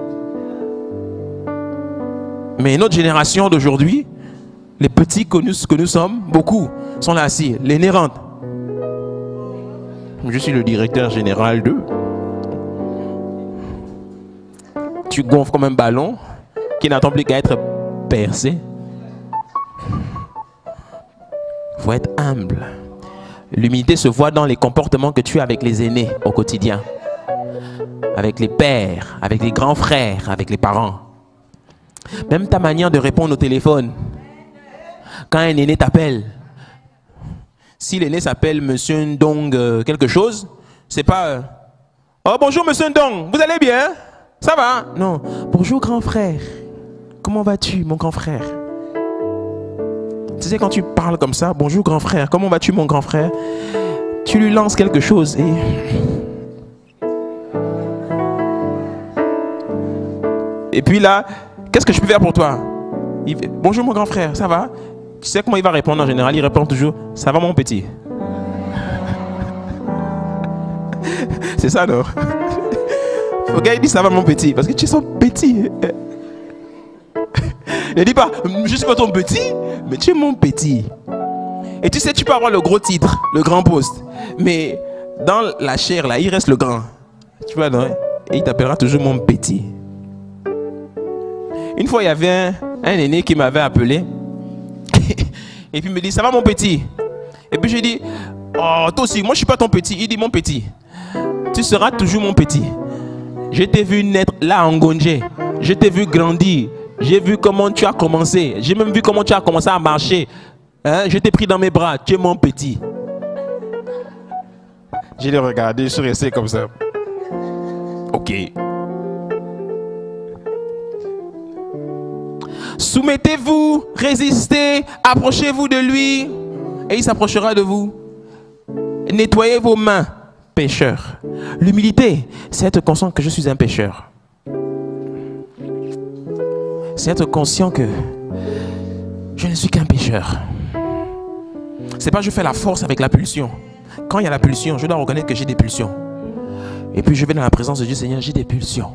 Mais notre génération d'aujourd'hui, les petits que nous sommes, beaucoup sont là assis. L'aîné rentre. Je suis le directeur général d'eux. Tu gonfles comme un ballon qui n'attend plus qu'à être percé. Il faut être humble. L'humilité se voit dans les comportements que tu as avec les aînés au quotidien. Avec les pères, avec les grands frères, avec les parents. Même ta manière de répondre au téléphone. Quand un aîné t'appelle, si l'aîné s'appelle Monsieur Ndong quelque chose, c'est pas oh bonjour Monsieur Ndong, vous allez bien? Ça va? Non. Bonjour grand frère. Comment vas-tu mon grand frère? Tu sais, quand tu parles comme ça, bonjour grand frère, comment vas-tu mon grand frère? Tu lui lances quelque chose et puis là, qu'est-ce que je peux faire pour toi? Bonjour mon grand frère, ça va? Tu sais comment il va répondre en général? Il répond toujours, ça va mon petit. C'est ça non? Le gars il dit ça va mon petit, parce que tu es son petit. Ne dis pas, je suis pas ton petit, mais tu es mon petit. Et tu sais, tu peux avoir le gros titre, le grand poste, mais dans la chair là, il reste le grand. Tu vois non? Et il t'appellera toujours mon petit. Une fois, il y avait un aîné qui m'avait appelé. Et puis il me dit, ça va mon petit? Et puis j'ai dit, oh toi aussi, moi je suis pas ton petit. Il dit, mon petit, tu seras toujours mon petit. Je t'ai vu naître là en Gonje. Je t'ai vu grandir. J'ai vu comment tu as commencé. J'ai même vu comment tu as commencé à marcher. Hein? Je t'ai pris dans mes bras. Tu es mon petit. Je l'ai regardé, je suis resté comme ça. Ok. Soumettez-vous, résistez, approchez-vous de lui et il s'approchera de vous. Nettoyez vos mains, pécheurs. L'humilité, c'est être conscient que je suis un pécheur. C'est être conscient que je ne suis qu'un pécheur. C'est pas je fais la force avec la pulsion. Quand il y a la pulsion, je dois reconnaître que j'ai des pulsions. Et puis je vais dans la présence de Dieu, Seigneur, j'ai des pulsions.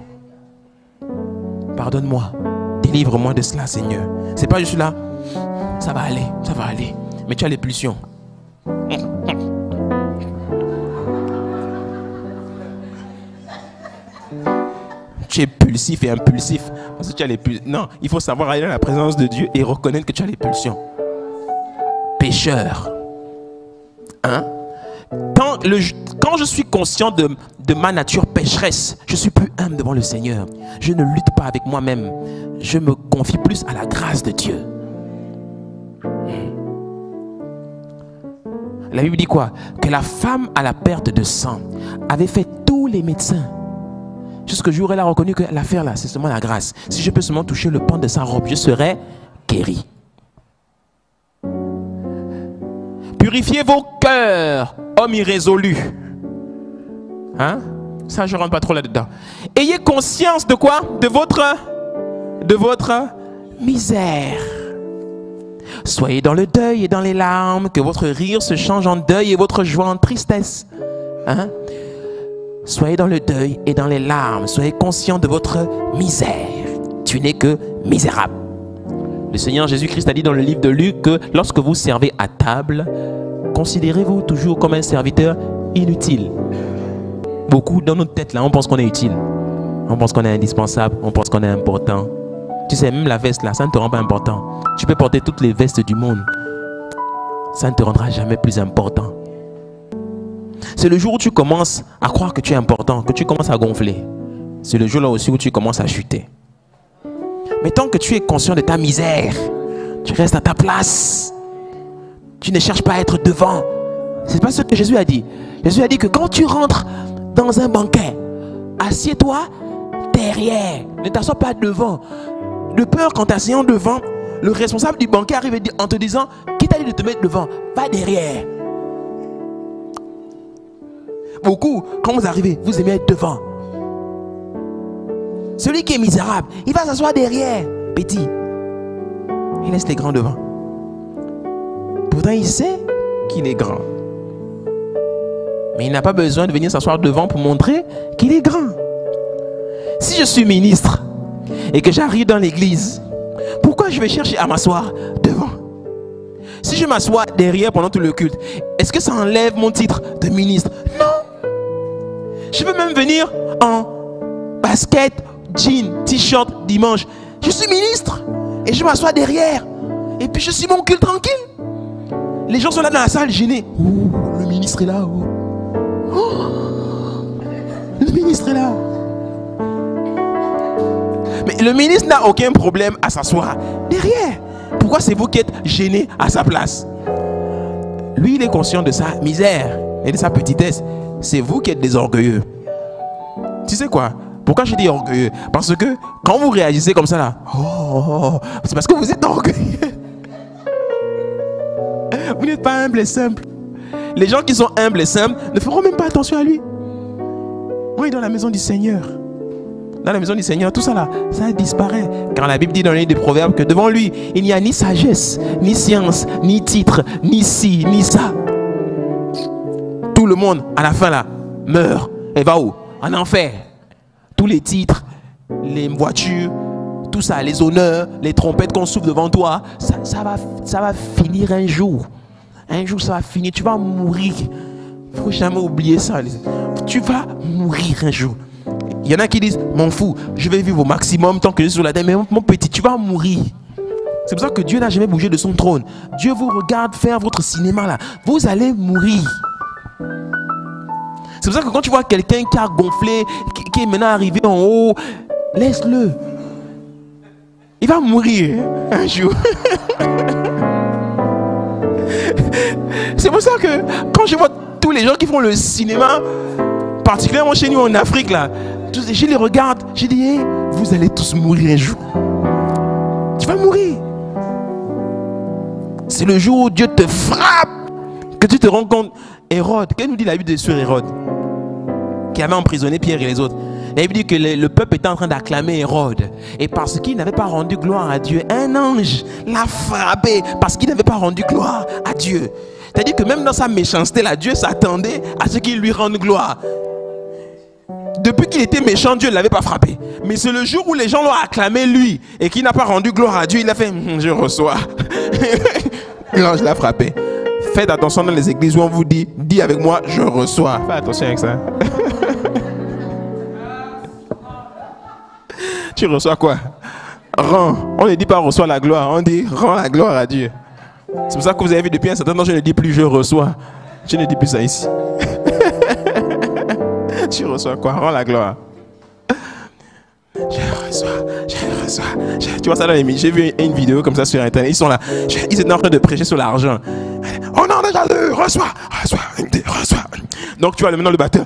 Pardonne-moi. Délivre-moi de cela, Seigneur. C'est pas je suis là, ça va aller, ça va aller. Mais tu as les pulsions. Tu es pulsif et impulsif parce que tu as les pulsions. Non, il faut savoir aller dans la présence de Dieu et reconnaître que tu as les pulsions. Pécheur. Hein? Quand je suis conscient de ma nature pécheresse, je suis plus humble devant le Seigneur. Je ne lutte pas avec moi-même. Je me confie plus à la grâce de Dieu. La Bible dit quoi? Que la femme à la perte de sang avait fait tous les médecins. Jusqu'au jour où elle a reconnu que l'affaire là, c'est seulement la grâce. Si je peux seulement toucher le pan de sa robe, je serai guéri. Purifiez vos cœurs, hommes irrésolus. Hein? Ça, je ne rentre pas trop là-dedans. Ayez conscience de quoi? De votre misère. Soyez dans le deuil et dans les larmes, que votre rire se change en deuil et votre joie en tristesse. Hein? Soyez dans le deuil et dans les larmes. Soyez conscient de votre misère. Tu n'es que misérable. Le Seigneur Jésus-Christ a dit dans le livre de Luc que lorsque vous servez à table, considérez-vous toujours comme un serviteur inutile. Beaucoup dans notre tête là, on pense qu'on est utile. On pense qu'on est indispensable. On pense qu'on est important. Tu sais, même la veste là, ça ne te rend pas important. Tu peux porter toutes les vestes du monde. Ça ne te rendra jamais plus important. C'est le jour où tu commences à croire que tu es important, que tu commences à gonfler. C'est le jour là aussi où tu commences à chuter. Mais tant que tu es conscient de ta misère, tu restes à ta place. Tu ne cherches pas à être devant. C'est pas ce que Jésus a dit. Jésus a dit que quand tu rentres dans un banquet, assieds-toi derrière. Ne t'assois pas devant. De peur qu'en t'asseyant devant, le responsable du banquet arrive en te disant, qui t'a dit de te mettre devant? Va derrière. Beaucoup, quand vous arrivez, vous aimez être devant. Celui qui est misérable, il va s'asseoir derrière, petit. Il laisse les grands devant. Pourtant, il sait qu'il est grand. Mais il n'a pas besoin de venir s'asseoir devant pour montrer qu'il est grand. Si je suis ministre et que j'arrive dans l'église, pourquoi je vais chercher à m'asseoir devant? Si je m'assois derrière pendant tout le culte, est-ce que ça enlève mon titre de ministre? Non. Je peux même venir en basket, jean, t-shirt dimanche. Je suis ministre et je m'assois derrière. Et puis je suis mon culte tranquille. Les gens sont là dans la salle gênés. Oh, le ministre est là. Oh, le ministre est là. Mais le ministre n'a aucun problème à s'asseoir derrière. Pourquoi c'est vous qui êtes gênés à sa place? Lui, il est conscient de sa misère et de sa petitesse. C'est vous qui êtes des orgueilleux. Tu sais quoi? Pourquoi je dis orgueilleux? Parce que quand vous réagissez comme ça là, c'est parce que vous êtes orgueilleux. Vous n'êtes pas humble et simple. Les gens qui sont humbles et simples ne feront même pas attention à lui. Moi, il est dans la maison du Seigneur. Dans la maison du Seigneur, tout ça là, ça disparaît. Car la Bible dit dans le livre des Proverbes que devant lui, il n'y a ni sagesse, ni science, ni titre, ni ci, ni ça. Tout le monde, à la fin là, meurt. Et va où? En enfer. Tous les titres, les voitures, tout ça, les honneurs, les trompettes qu'on souffle devant toi, ça va finir un jour. Un jour, ça va finir. Tu vas mourir. Il ne faut jamais oublier ça. Tu vas mourir un jour. Il y en a qui disent, m'en fous, je vais vivre au maximum tant que je suis sur la terre. Mais mon petit, tu vas mourir. C'est pour ça que Dieu n'a jamais bougé de son trône. Dieu vous regarde faire votre cinéma là. Vous allez mourir. C'est pour ça que quand tu vois quelqu'un qui a gonflé, qui est maintenant arrivé en haut, laisse-le. Il va mourir un jour. C'est pour ça que quand je vois tous les gens qui font le cinéma, particulièrement chez nous en Afrique là, je les regarde, je dis hey, vous allez tous mourir un jour. Tu vas mourir. C'est le jour où Dieu te frappe que tu te rends compte. Hérode, qu'est-ce que nous dit la Bible sur Hérode qui avait emprisonné Pierre et les autres? La Bible dit que le peuple était en train d'acclamer Hérode. Et parce qu'il n'avait pas rendu gloire à Dieu, un ange l'a frappé parce qu'il n'avait pas rendu gloire à Dieu. C'est-à-dire que même dans sa méchanceté, là, Dieu s'attendait à ce qu'il lui rende gloire. Depuis qu'il était méchant, Dieu ne l'avait pas frappé. Mais c'est le jour où les gens l'ont acclamé lui et qu'il n'a pas rendu gloire à Dieu, il a fait je reçois. L'ange l'a frappé. Faites attention dans les églises où on vous dit, dis avec moi, je reçois. Faites attention avec ça. Tu reçois quoi? Rends. On ne dit pas reçois la gloire, on dit rends la gloire à Dieu. C'est pour ça que vous avez vu depuis un certain temps, je ne dis plus je reçois. Je ne dis plus ça ici. Tu reçois quoi? Rends la gloire. Je reçois. Tu vois ça dans les médias. J'ai vu une vidéo comme ça sur internet. Ils sont là. Ils étaient en train de prêcher sur l'argent. Oh non, déjà, reçois. Donc tu vois maintenant le batteur.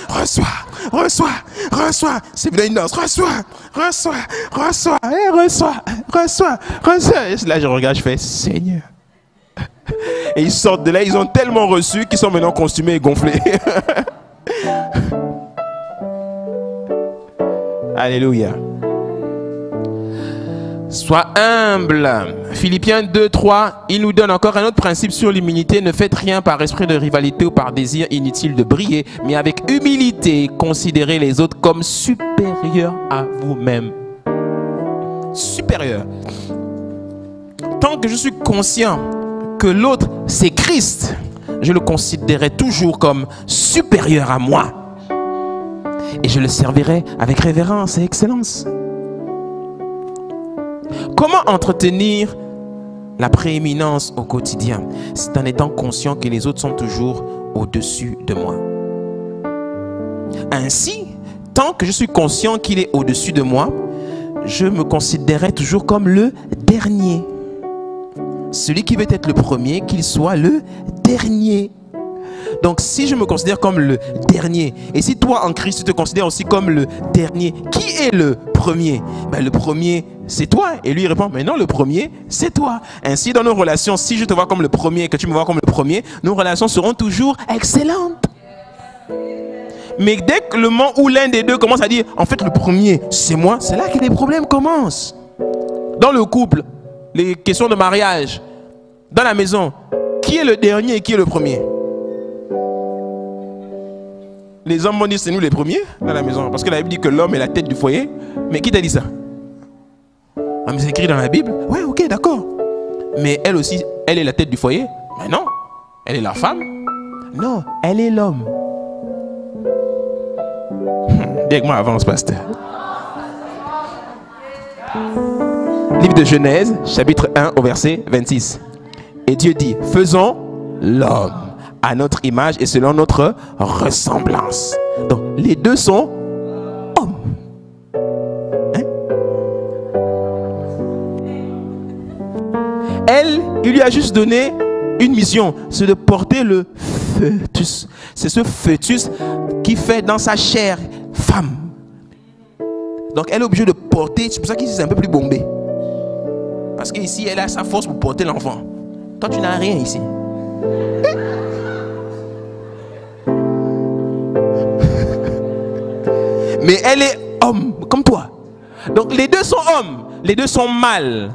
Reçois. C'est bien une danse. Reçois. Et là, je regarde, je fais Seigneur. Et ils sortent de là, ils ont tellement reçu qu'ils sont maintenant consumés et gonflés. Alléluia. Sois humble. Philippiens 2:3, il nous donne encore un autre principe sur l'immunité. Ne faites rien par esprit de rivalité ou par désir inutile de briller, mais avec humilité, considérez les autres comme supérieurs à vous-même. Supérieurs. Tant que je suis conscient que l'autre c'est Christ, je le considérerai toujours comme supérieur à moi. Et je le servirai avec révérence et excellence. Comment entretenir la prééminence au quotidien? C'est en étant conscient que les autres sont toujours au-dessus de moi. Ainsi, tant que je suis conscient qu'il est au-dessus de moi, je me considérerai toujours comme le dernier. Celui qui veut être le premier, qu'il soit le dernier. Donc si je me considère comme le dernier, et si toi en Christ tu te considères aussi comme le dernier, qui est le premier? Ben, le premier c'est toi. Et lui il répond, mais non, le premier c'est toi. Ainsi dans nos relations, si je te vois comme le premier et que tu me vois comme le premier, nos relations seront toujours excellentes. Mais dès que le moment où l'un des deux commence à dire, en fait le premier c'est moi, c'est là que les problèmes commencent. Dans le couple, les questions de mariage, dans la maison, qui est le dernier et qui est le premier? Les hommes vont dire c'est nous les premiers dans la maison. Parce que la Bible dit que l'homme est la tête du foyer. Mais qui t'a dit ça? Ah, mais c'est écrit dans la Bible. Ouais, ok, d'accord. Mais elle aussi, elle est la tête du foyer? Mais non. Elle est la femme? Non, elle est l'homme. Dis avec moi, avance, pasteur. Livre de Genèse, chapitre 1 au verset 26. Et Dieu dit, faisons l'homme à notre image et selon notre ressemblance. Donc, les deux sont hommes. Hein? Elle, il lui a juste donné une mission, c'est de porter le fœtus. C'est ce fœtus qui fait dans sa chair femme. Donc, elle est obligée de porter, c'est pour ça qu'ici c'est un peu plus bombé. Parce qu'ici, elle a sa force pour porter l'enfant. Toi, tu n'as rien ici. Mais elle est homme, comme toi. Donc les deux sont hommes, les deux sont mâles.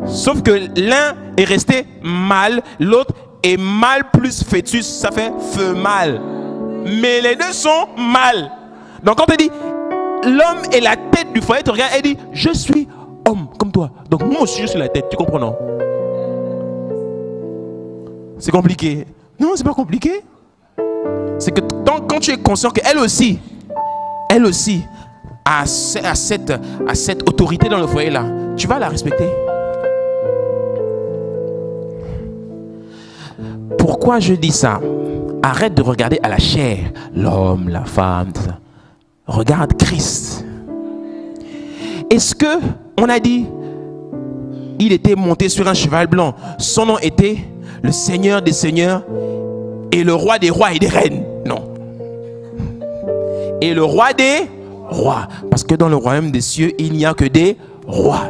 Sauf que l'un est resté mâle, l'autre est mâle plus fœtus, ça fait femelle. Mais les deux sont mâles. Donc quand on te dit, l'homme est la tête du foyer, tu regardes, elle dit, je suis homme, comme toi. Donc moi aussi je suis la tête, tu comprends, non? C'est compliqué. Non, c'est pas compliqué. C'est que quand tu es conscient qu'elle aussi a cette autorité dans le foyer là, tu vas la respecter. Pourquoi je dis ça? Arrête de regarder à la chair, l'homme, la femme, tout ça. Regarde Christ. Est-ce que on a dit il était monté sur un cheval blanc, son nom était le Seigneur des Seigneurs et le Roi des Rois et des Reines? Non. Et le Roi des Rois, parce que dans le royaume des cieux, il n'y a que des rois.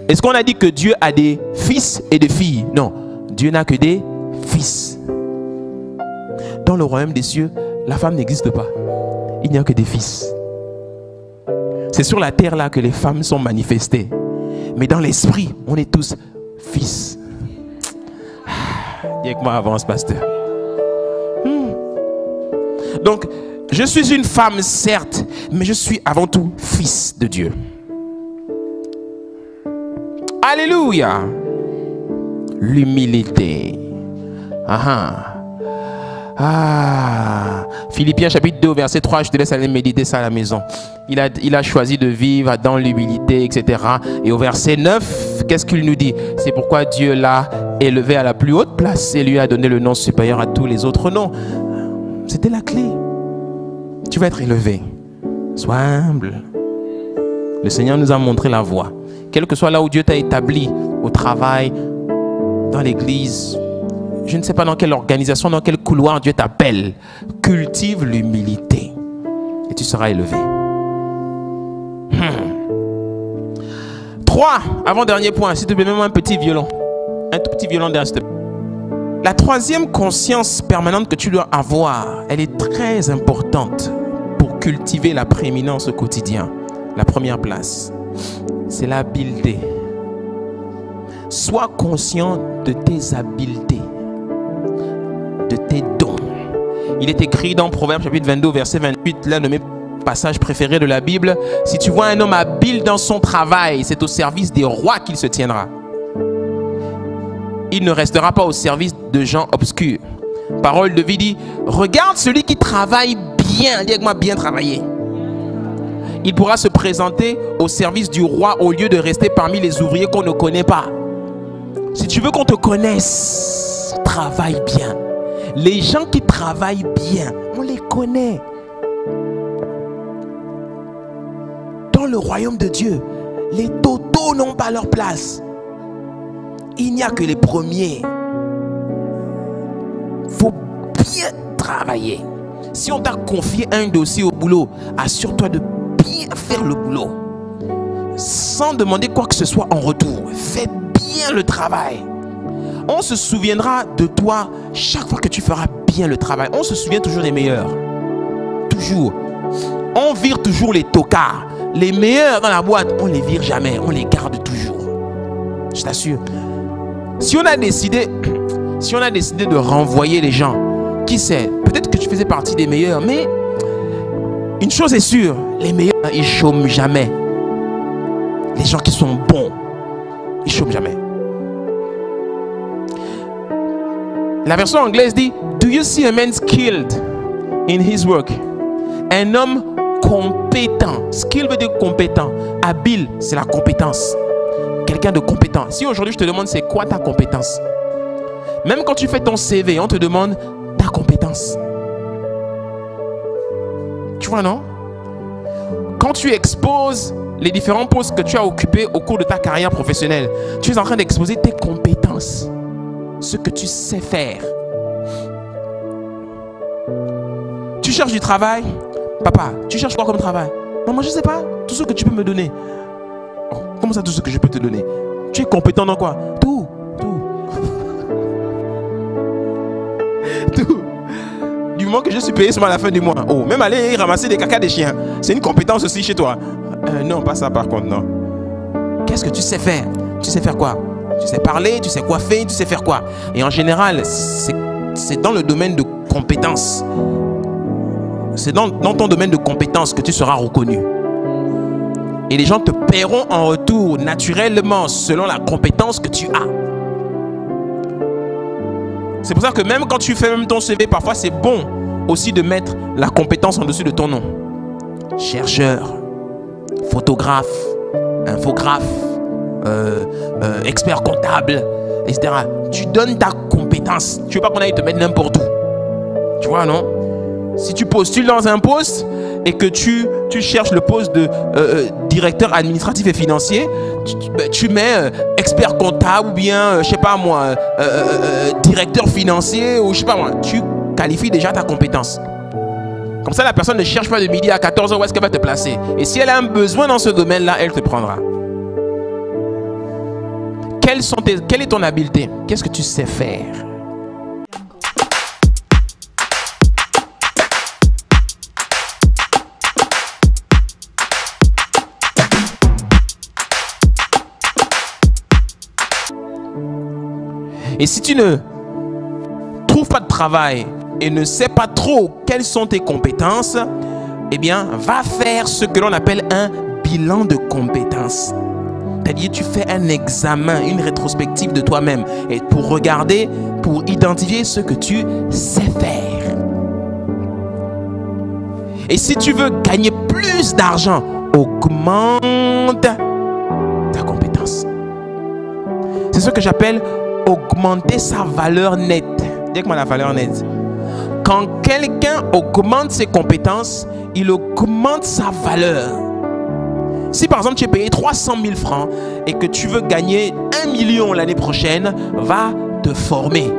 Est-ce qu'on a dit que Dieu a des fils et des filles? Non, Dieu n'a que des fils. Dans le royaume des cieux, la femme n'existe pas. Il n'y a que des fils. C'est sur la terre là que les femmes sont manifestées. Mais dans l'esprit, on est tous fils. Dis avec moi, avance, pasteur. Donc, je suis une femme, certes, mais je suis avant tout fils de Dieu. Alléluia. L'humilité. Philippiens chapitre 2 verset 3, je te laisse aller méditer ça à la maison. Il a choisi de vivre dans l'humilité, etc. Et au verset 9, qu'est-ce qu'il nous dit? C'est pourquoi Dieu l'a élevé à la plus haute place et lui a donné le nom supérieur à tous les autres noms. C'était la clé. Tu vas être élevé. Sois humble. Le Seigneur nous a montré la voie. Quel que soit là où Dieu t'a établi, au travail, dans l'église, je ne sais pas dans quelle organisation, dans quel couloir Dieu t'appelle. Cultive l'humilité et tu seras élevé. 3, avant-dernier point, s'il te plaît, mets-moi un petit violon. Un tout petit violon derrière, s'il te plaît. La troisième conscience permanente que tu dois avoir, elle est très importante pour cultiver la prééminence au quotidien. La première place, c'est l'habileté. Sois conscient de tes habiletés, de tes dons. Il est écrit dans Proverbes chapitre 22 verset 28, l'un de mes passages préférés de la Bible: si tu vois un homme habile dans son travail, c'est au service des rois qu'il se tiendra. Il ne restera pas au service de gens obscurs. Parole de vie dit: regarde celui qui travaille bien, dis avec moi, bien travailler. Il pourra se présenter au service du roi au lieu de rester parmi les ouvriers qu'on ne connaît pas. Si tu veux qu'on te connaisse, travaille bien. Les gens qui travaillent bien, on les connaît. Dans le royaume de Dieu, les totaux n'ont pas leur place. Il n'y a que les premiers. Il faut bien travailler. Si on t'a confié un dossier au boulot, assure-toi de bien faire le boulot. Sans demander quoi que ce soit en retour. Fais bien le travail. On se souviendra de toi chaque fois que tu feras bien le travail. On se souvient toujours des meilleurs. Toujours. On vire toujours les tocards. Les meilleurs dans la boîte, on les vire jamais. On les garde toujours. Je t'assure. Si on a décidé de renvoyer les gens, qui sait, peut-être que tu faisais partie des meilleurs, mais une chose est sûre, les meilleurs, ils chôment jamais. Les gens qui sont bons, ils chôment jamais. La version anglaise dit: do you see a man skilled in his work? Un homme compétent. Skill veut dire compétent. Habile, c'est la compétence. Quelqu'un de compétent. Si aujourd'hui je te demande c'est quoi ta compétence, même quand tu fais ton CV, on te demande ta compétence. Tu vois, non? Quand tu exposes les différents postes que tu as occupés au cours de ta carrière professionnelle, tu es en train d'exposer tes compétences, ce que tu sais faire. Tu cherches du travail. Papa, tu cherches quoi comme travail? Maman, je ne sais pas. Tout ce que tu peux me donner. Oh, comment ça, tout ce que je peux te donner? Tu es compétent dans quoi? Tout. Tout. Du moment que je suis payé seulement à la fin du mois. Oh, même aller ramasser des caca des chiens, c'est une compétence aussi chez toi. Non, pas ça par contre, non. Qu'est-ce que tu sais faire? Tu sais faire quoi? Tu sais parler, tu sais coiffer, tu sais faire quoi? Et en général, c'est dans le domaine de compétences. C'est dans ton domaine de compétences que tu seras reconnu. Et les gens te paieront en retour naturellement selon la compétence que tu as. C'est pour ça que même quand tu fais même ton CV, parfois c'est bon aussi de mettre la compétence en dessus de ton nom. Chercheur, photographe, infographe, expert comptable, etc. Tu donnes ta compétence. Tu veux pas qu'on aille te mettre n'importe où. Tu vois, non? Si tu postules dans un poste et que tu cherches le poste de directeur administratif et financier, tu mets expert comptable ou bien, je sais pas moi, directeur financier ou je sais pas moi. Tu qualifies déjà ta compétence. Comme ça, la personne ne cherche pas de midi à 14h où est-ce qu'elle va te placer. Et si elle a un besoin dans ce domaine-là, elle te prendra. Quelle est ton habileté? Qu'est-ce que tu sais faire? Et si tu ne trouves pas de travail et ne sais pas trop quelles sont tes compétences, eh bien, va faire ce que l'on appelle un bilan de compétences. C'est-à-dire, tu fais un examen, une rétrospective de toi-même et pour regarder, pour identifier ce que tu sais faire. Et si tu veux gagner plus d'argent, augmente ta compétence. C'est ce que j'appelle augmenter sa valeur nette. Dis-moi la valeur nette. Quand quelqu'un augmente ses compétences, il augmente sa valeur. Si par exemple tu es payé 300 000 francs et que tu veux gagner 1 million l'année prochaine, va te former.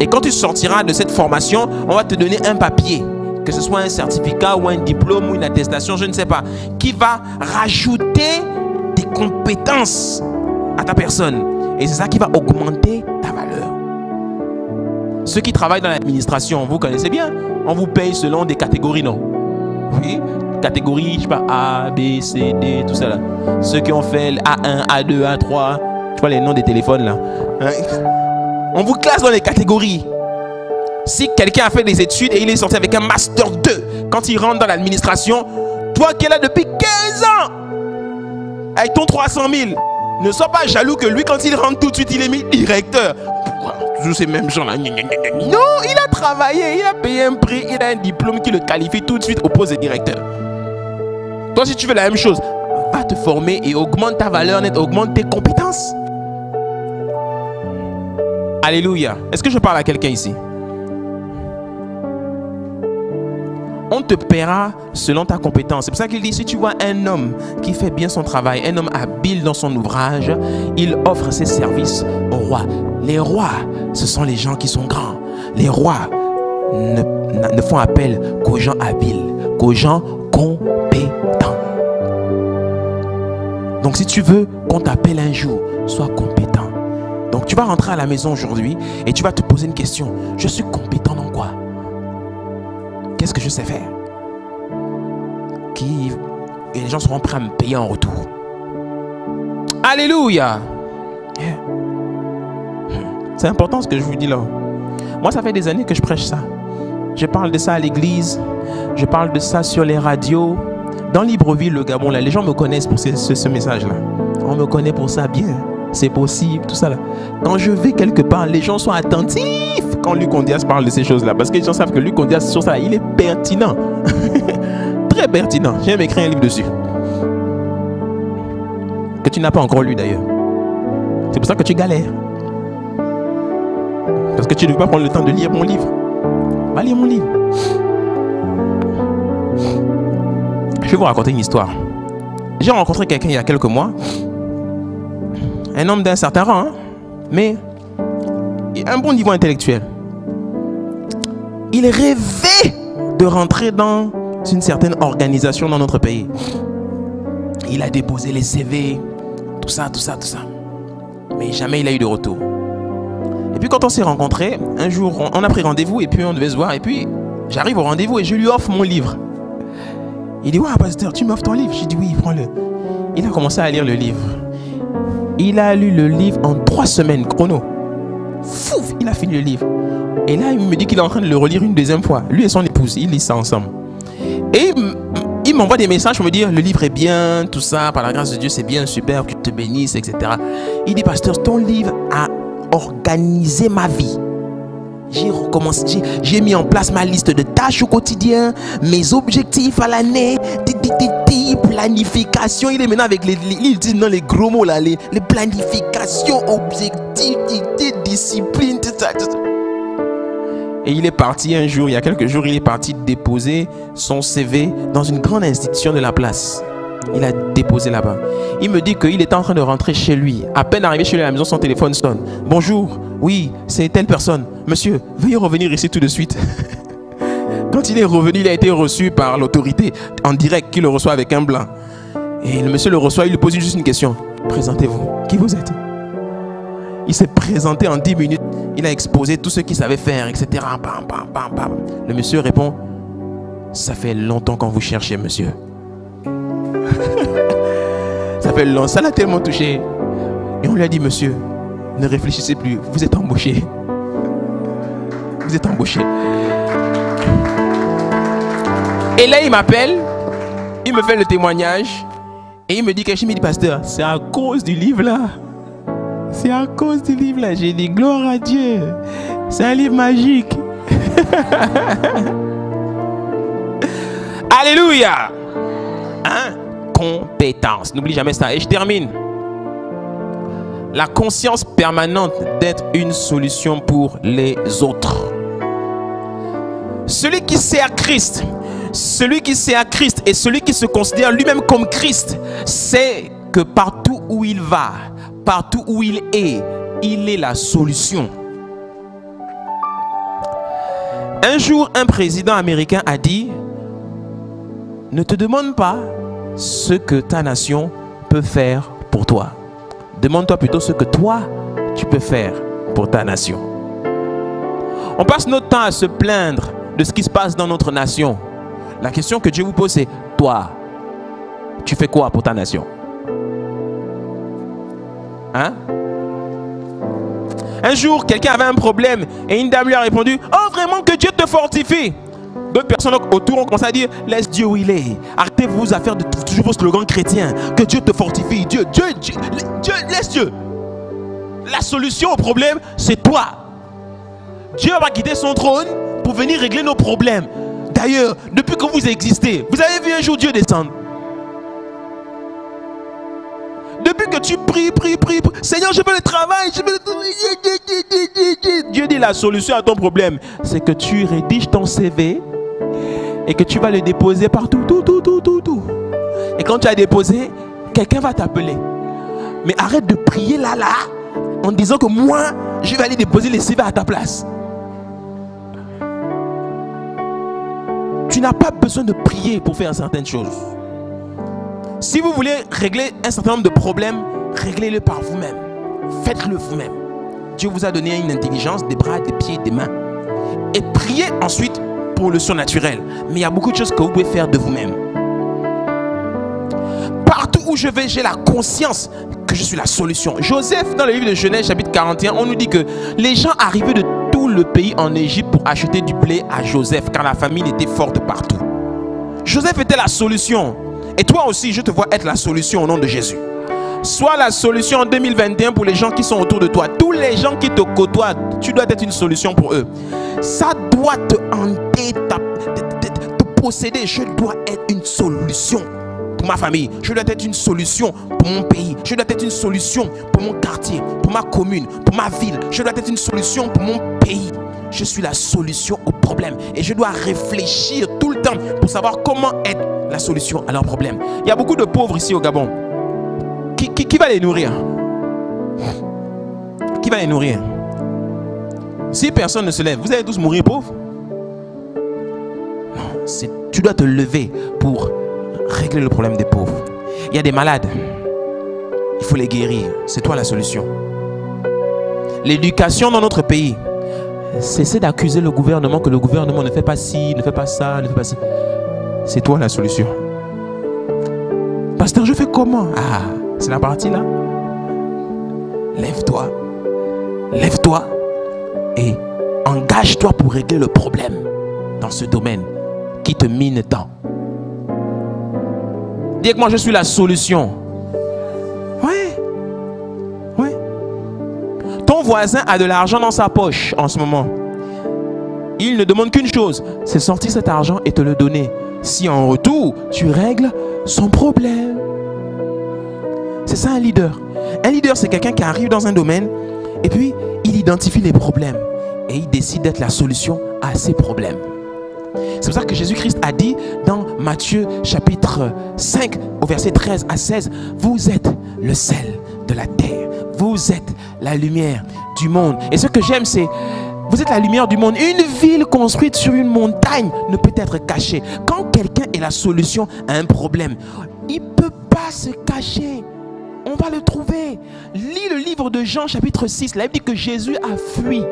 Et quand tu sortiras de cette formation, on va te donner un papier, que ce soit un certificat ou un diplôme ou une attestation, je ne sais pas, qui va rajouter des compétences à ta personne. Et c'est ça qui va augmenter ta valeur. Ceux qui travaillent dans l'administration, vous connaissez bien, on vous paye selon des catégories, non? Oui, catégories, je sais pas, A, B, C, D, tout ça là. Ceux qui ont fait A1, A2, A3, tu vois les noms des téléphones là. On vous classe dans les catégories. Si quelqu'un a fait des études et il est sorti avec un Master 2, quand il rentre dans l'administration, toi qui es là depuis 15 ans, avec ton 300 000, ne sois pas jaloux que lui, quand il rentre tout de suite, il est mis directeur. Pourquoi toujours ces mêmes gens là? Non, il a travaillé, il a payé un prix, il a un diplôme qui le qualifie tout de suite au poste de directeur. Toi, si tu veux la même chose, va te former et augmente ta valeur nette, augmente tes compétences. Alléluia. Est-ce que je parle à quelqu'un ici? On te paiera selon ta compétence. C'est pour ça qu'il dit, si tu vois un homme qui fait bien son travail, un homme habile dans son ouvrage, il offre ses services au roi. Les rois, ce sont les gens qui sont grands. Les rois ne font appel qu'aux gens habiles, qu'aux gens compétents. Donc si tu veux qu'on t'appelle un jour, sois compétent. Donc tu vas rentrer à la maison aujourd'hui et tu vas te poser une question. Je suis compétent dans quoi? Qu'est-ce que je sais faire? Et les gens seront prêts à me payer en retour. Alléluia! Yeah. C'est important ce que je vous dis là. Moi, ça fait des années que je prêche ça. Je parle de ça à l'église. Je parle de ça sur les radios. Dans Libreville, le Gabon, là, les gens me connaissent pour ce message-là. On me connaît pour ça bien. C'est possible, tout ça là. Quand je vais quelque part, les gens sont attentifs quand Luc Ondias parle de ces choses-là. Parce que les gens savent que Luc Ondias, sur ça, il est pertinent. Très pertinent. J'ai même écrit un livre dessus. Que tu n'as pas encore lu d'ailleurs. C'est pour ça que tu galères. Parce que tu ne veux pas prendre le temps de lire mon livre. Va lire mon livre. Je vais vous raconter une histoire. J'ai rencontré quelqu'un il y a quelques mois. Un homme d'un certain rang, hein, mais un bon niveau intellectuel. Il rêvait de rentrer dans une certaine organisation dans notre pays. Il a déposé les CV, tout ça. Mais jamais il a eu de retour. Et puis quand on s'est rencontrés, un jour, on a pris rendez-vous et puis on devait se voir. Et puis j'arrive au rendez-vous et je lui offre mon livre. Il dit, ouais, pasteur, tu m'offres ton livre? J'ai dit, oui, prends-le. Il a commencé à lire le livre. Il a lu le livre en 3 semaines, chrono. Fouf, il a fini le livre. Et là, il me dit qu'il est en train de le relire une deuxième fois. Lui et son épouse, ils lisent ça ensemble. Et il m'envoie des messages pour me dire, le livre est bien, tout ça, par la grâce de Dieu, c'est bien, super, que tu te bénisses, etc. Il dit, pasteur, ton livre a organisé ma vie. J'ai recommencé, j'ai mis en place ma liste de tâches au quotidien, mes objectifs à l'année, planification. Il est maintenant avec il dit non, les gros mots là, les planifications, objectivité, discipline, tout ça. Et il est parti un jour, il y a quelques jours, il est parti déposer son CV dans une grande institution de la place. Il a déposé là-bas. Il me dit qu'il est en train de rentrer chez lui. À peine arrivé chez lui à la maison, son téléphone sonne. Bonjour, oui, c'est telle personne. Monsieur, veuillez revenir ici tout de suite. Quand il est revenu, il a été reçu par l'autorité en direct, qui le reçoit avec un blanc. Et le monsieur le reçoit, il lui pose juste une question. Présentez-vous. Qui vous êtes? Il s'est présenté en 10 minutes. Il a exposé tout ce qu'il savait faire, etc. Bam, bam, bam, bam. Le monsieur répond, ça fait longtemps qu'on vous cherchait, monsieur. Ça fait longtemps. Ça l'a tellement touché. Et on lui a dit, monsieur, ne réfléchissez plus. Vous êtes embauché. Vous êtes embauché. Et là, il m'appelle. Il me fait le témoignage. Et il me dit quelque chose. Il me dit, pasteur, c'est à cause du livre là. C'est à cause du livre là. J'ai dit, gloire à Dieu. C'est un livre magique. Alléluia. Incompétence. N'oublie jamais ça. Et je termine. La conscience permanente d'être une solution pour les autres. Celui qui sert Christ, et celui qui se considère lui-même comme Christ, sait que partout où il va, partout où il est la solution. Un jour, un président américain a dit, ne te demande pas ce que ta nation peut faire pour toi. Demande-toi plutôt ce que toi, tu peux faire pour ta nation. On passe notre temps à se plaindre de ce qui se passe dans notre nation. La question que Dieu vous pose, c'est, toi, tu fais quoi pour ta nation? Hein? Un jour, quelqu'un avait un problème et une dame lui a répondu, oh vraiment que Dieu te fortifie. D'autres personnes autour ont commencé à dire, laisse Dieu où il est. Arrêtez vos affaires de toujours vos slogans chrétiens. Que Dieu te fortifie. Dieu, laisse Dieu. La solution au problème, c'est toi. Dieu va quitter son trône pour venir régler nos problèmes. D'ailleurs, depuis que vous existez, vous avez vu un jour Dieu descendre? Depuis que tu pries, Seigneur, je veux le travail, je veux le travail. Dieu dit la solution à ton problème, c'est que tu rédiges ton CV et que tu vas le déposer partout, tout. Et quand tu as déposé, quelqu'un va t'appeler. Mais arrête de prier là, en disant que moi, je vais aller déposer les CV à ta place. Tu n'as pas besoin de prier pour faire certaines choses. Si vous voulez régler un certain nombre de problèmes, réglez-le par vous-même. Faites-le vous-même. Dieu vous a donné une intelligence, des bras, des pieds, des mains. Et priez ensuite pour le surnaturel. Mais il y a beaucoup de choses que vous pouvez faire de vous-même. Partout où je vais, j'ai la conscience que je suis la solution. Joseph, dans le livre de Genèse, chapitre 41, on nous dit que les gens arrivaient de tout le pays en Égypte pour acheter du blé à Joseph, car la famine était forte partout. Joseph était la solution. Et toi aussi, je te vois être la solution au nom de Jésus. Sois la solution en 2021 pour les gens qui sont autour de toi. Tous les gens qui te côtoient, tu dois être une solution pour eux. Ça doit te hanter, te posséder. Je dois être une solution pour ma famille. Je dois être une solution pour mon pays. Je dois être une solution pour mon quartier, pour ma commune, pour ma ville. Je dois être une solution pour mon pays. Je suis la solution au problème. Et je dois réfléchir tout le temps pour savoir comment être la solution à leurs problèmes. Il y a beaucoup de pauvres ici au Gabon. Qui va les nourrir? Qui va les nourrir? Si personne ne se lève, vous allez tous mourir pauvres? Non, tu dois te lever pour régler le problème des pauvres. Il y a des malades. Il faut les guérir. C'est toi la solution. L'éducation dans notre pays. Cessez d'accuser le gouvernement que le gouvernement ne fait pas ci, ne fait pas ça, ne fait pas ci. C'est toi la solution. Pasteur, je fais comment? Ah, c'est la partie là. Lève-toi. Lève-toi et engage-toi pour régler le problème dans ce domaine qui te mine tant. Dis que moi je suis la solution. Oui. Ton voisin a de l'argent dans sa poche en ce moment. Il ne demande qu'une chose, c'est sortir cet argent et te le donner. Si en retour, tu règles son problème. C'est ça un leader. Un leader, c'est quelqu'un qui arrive dans un domaine et puis il identifie les problèmes et il décide d'être la solution à ces problèmes. C'est pour ça que Jésus-Christ a dit dans Matthieu chapitre 5 au verset 13 à 16, vous êtes le sel de la terre, vous êtes la lumière du monde. Et ce que j'aime, c'est vous êtes la lumière du monde. Une ville construite sur une montagne ne peut être cachée. Quand quelqu'un est la solution à un problème, il ne peut pas se cacher. On va le trouver. Lis le livre de Jean chapitre 6. La Bible dit que Jésus a fui.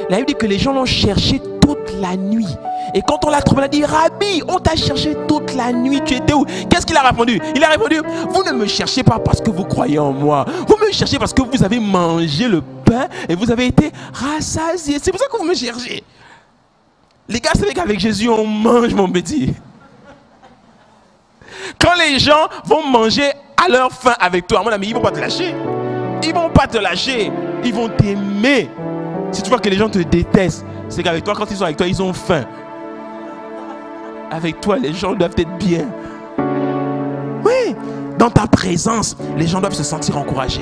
La Bible dit que les gens l'ont cherché toute la nuit. Et quand on l'a trouvé, on a dit, Rabbi, on t'a cherché toute la nuit. Tu étais où? Qu'est-ce qu'il a répondu? Il a répondu, vous ne me cherchez pas parce que vous croyez en moi. Vous me cherchez parce que vous avez mangé le pain et vous avez été rassasiés. C'est pour ça que vous me cherchez. Les gars, c'est qu'avec Jésus, on mange, mon petit. Quand les gens vont manger à leur faim avec toi, mon ami, ils ne vont pas te lâcher. Ils ne vont pas te lâcher. Ils vont t'aimer. Si tu vois que les gens te détestent, c'est qu'avec toi, quand ils sont avec toi, ils ont faim. Avec toi, les gens doivent être bien. Oui, dans ta présence, les gens doivent se sentir encouragés.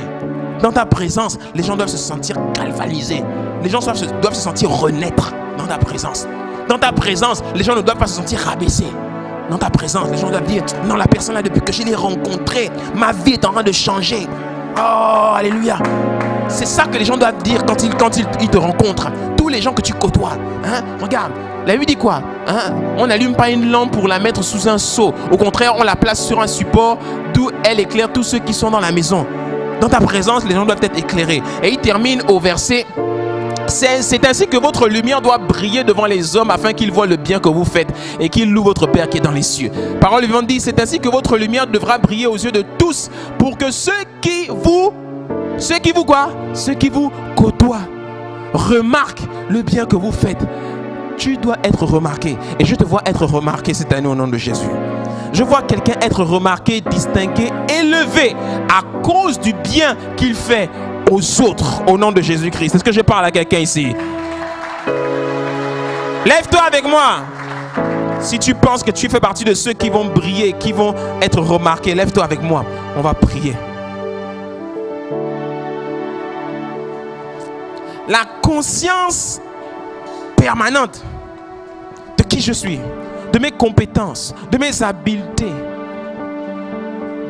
Dans ta présence, les gens doivent se sentir galvanisés. Les gens doivent se sentir renaître dans ta présence. Dans ta présence, les gens ne doivent pas se sentir rabaissés. Dans ta présence, les gens doivent dire, non, la personne là, depuis que je l'ai rencontrée, ma vie est en train de changer. Oh, alléluia. C'est ça que les gens doivent dire quand ils te rencontrent. Tous les gens que tu côtoies. Hein? Regarde, la Bible dit quoi? Hein? On n'allume pas une lampe pour la mettre sous un seau. Au contraire, on la place sur un support d'où elle éclaire tous ceux qui sont dans la maison. Dans ta présence, les gens doivent être éclairés. Et il termine au verset 16. C'est ainsi que votre lumière doit briller devant les hommes afin qu'ils voient le bien que vous faites et qu'ils louent votre Père qui est dans les cieux. Parole vivante dit, c'est ainsi que votre lumière devra briller aux yeux de tous pour que ceux qui vous côtoient remarquent le bien que vous faites. Tu dois être remarqué. Et je te vois être remarqué cette année au nom de Jésus. Je vois quelqu'un être remarqué, distingué, élevé à cause du bien qu'il fait aux autres au nom de Jésus-Christ. Est-ce que je parle à quelqu'un ici? Lève-toi avec moi. Si tu penses que tu fais partie de ceux qui vont briller, qui vont être remarqués, lève-toi avec moi. On va prier. La conscience permanente de qui je suis, de mes compétences, de mes habiletés,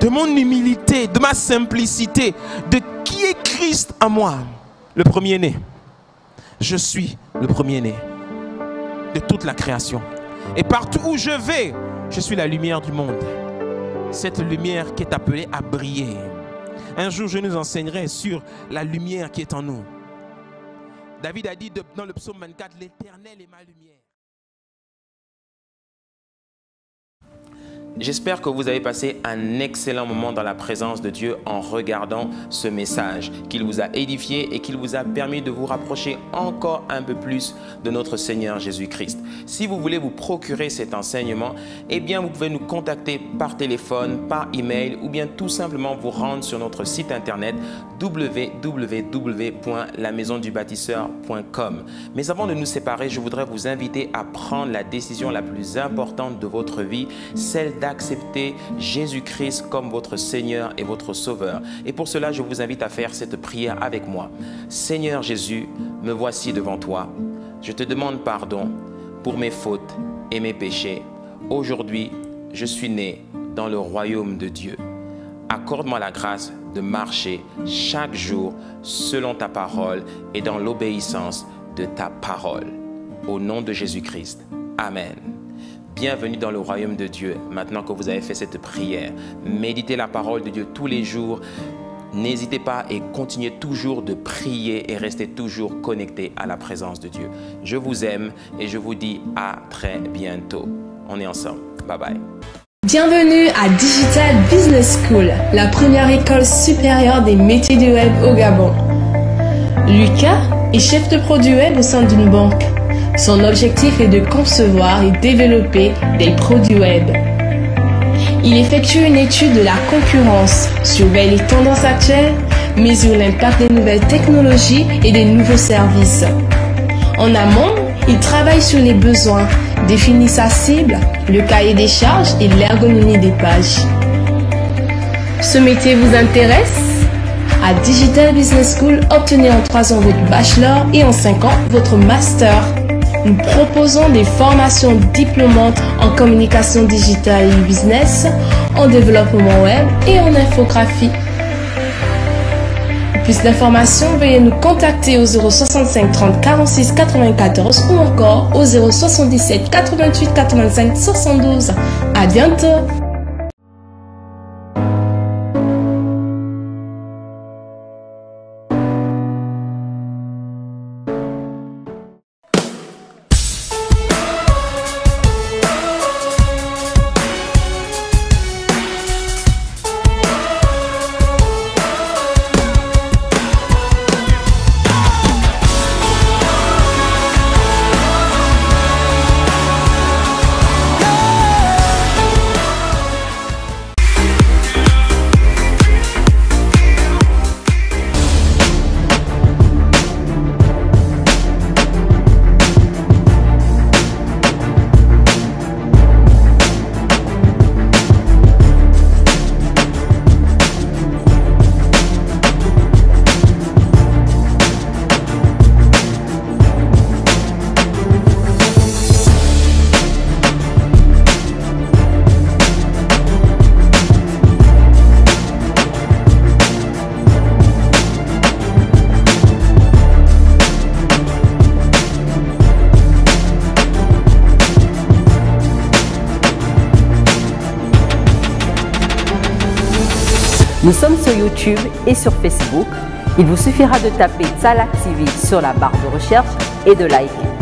de mon humilité, de ma simplicité, de qui est Christ en moi, le premier-né. Je suis le premier-né de toute la création. Et partout où je vais, je suis la lumière du monde. Cette lumière qui est appelée à briller. Un jour, je nous enseignerai sur la lumière qui est en nous. David a dit dans le psaume 24, l'Éternel est ma lumière. J'espère que vous avez passé un excellent moment dans la présence de Dieu en regardant ce message, qu'il vous a édifié et qu'il vous a permis de vous rapprocher encore un peu plus de notre Seigneur Jésus-Christ. Si vous voulez vous procurer cet enseignement, eh bien vous pouvez nous contacter par téléphone, par email ou bien tout simplement vous rendre sur notre site internet www.lamaisondubâtisseur.com. Mais avant de nous séparer, je voudrais vous inviter à prendre la décision la plus importante de votre vie, celle d'accepter Jésus-Christ comme votre Seigneur et votre Sauveur. Et pour cela, je vous invite à faire cette prière avec moi. Seigneur Jésus, me voici devant toi. Je te demande pardon pour mes fautes et mes péchés. Aujourd'hui, je suis né dans le royaume de Dieu. Accorde-moi la grâce de marcher chaque jour selon ta parole et dans l'obéissance de ta parole. Au nom de Jésus-Christ. Amen. Bienvenue dans le royaume de Dieu. Maintenant que vous avez fait cette prière, méditez la parole de Dieu tous les jours. N'hésitez pas et continuez toujours de prier et restez toujours connectés à la présence de Dieu. Je vous aime et je vous dis à très bientôt. On est ensemble. Bye bye. Bienvenue à Digital Business School, la première école supérieure des métiers du web au Gabon. Lucas est chef de produit web au sein d'une banque. Son objectif est de concevoir et développer des produits web. Il effectue une étude de la concurrence, surveille les tendances actuelles, mesure l'impact des nouvelles technologies et des nouveaux services. En amont, il travaille sur les besoins, définit sa cible, le cahier des charges et l'ergonomie des pages. Ce métier vous intéresse? À Digital Business School, obtenez en 3 ans votre bachelor et en 5 ans votre master. Nous proposons des formations diplômantes en communication digitale et business, en développement web et en infographie. Pour plus d'informations, veuillez nous contacter au 065 30 46 94 ou encore au 077 88 85 72. À bientôt! Nous sommes sur YouTube et sur Facebook. Il vous suffira de taper Tsalak TV sur la barre de recherche et de liker.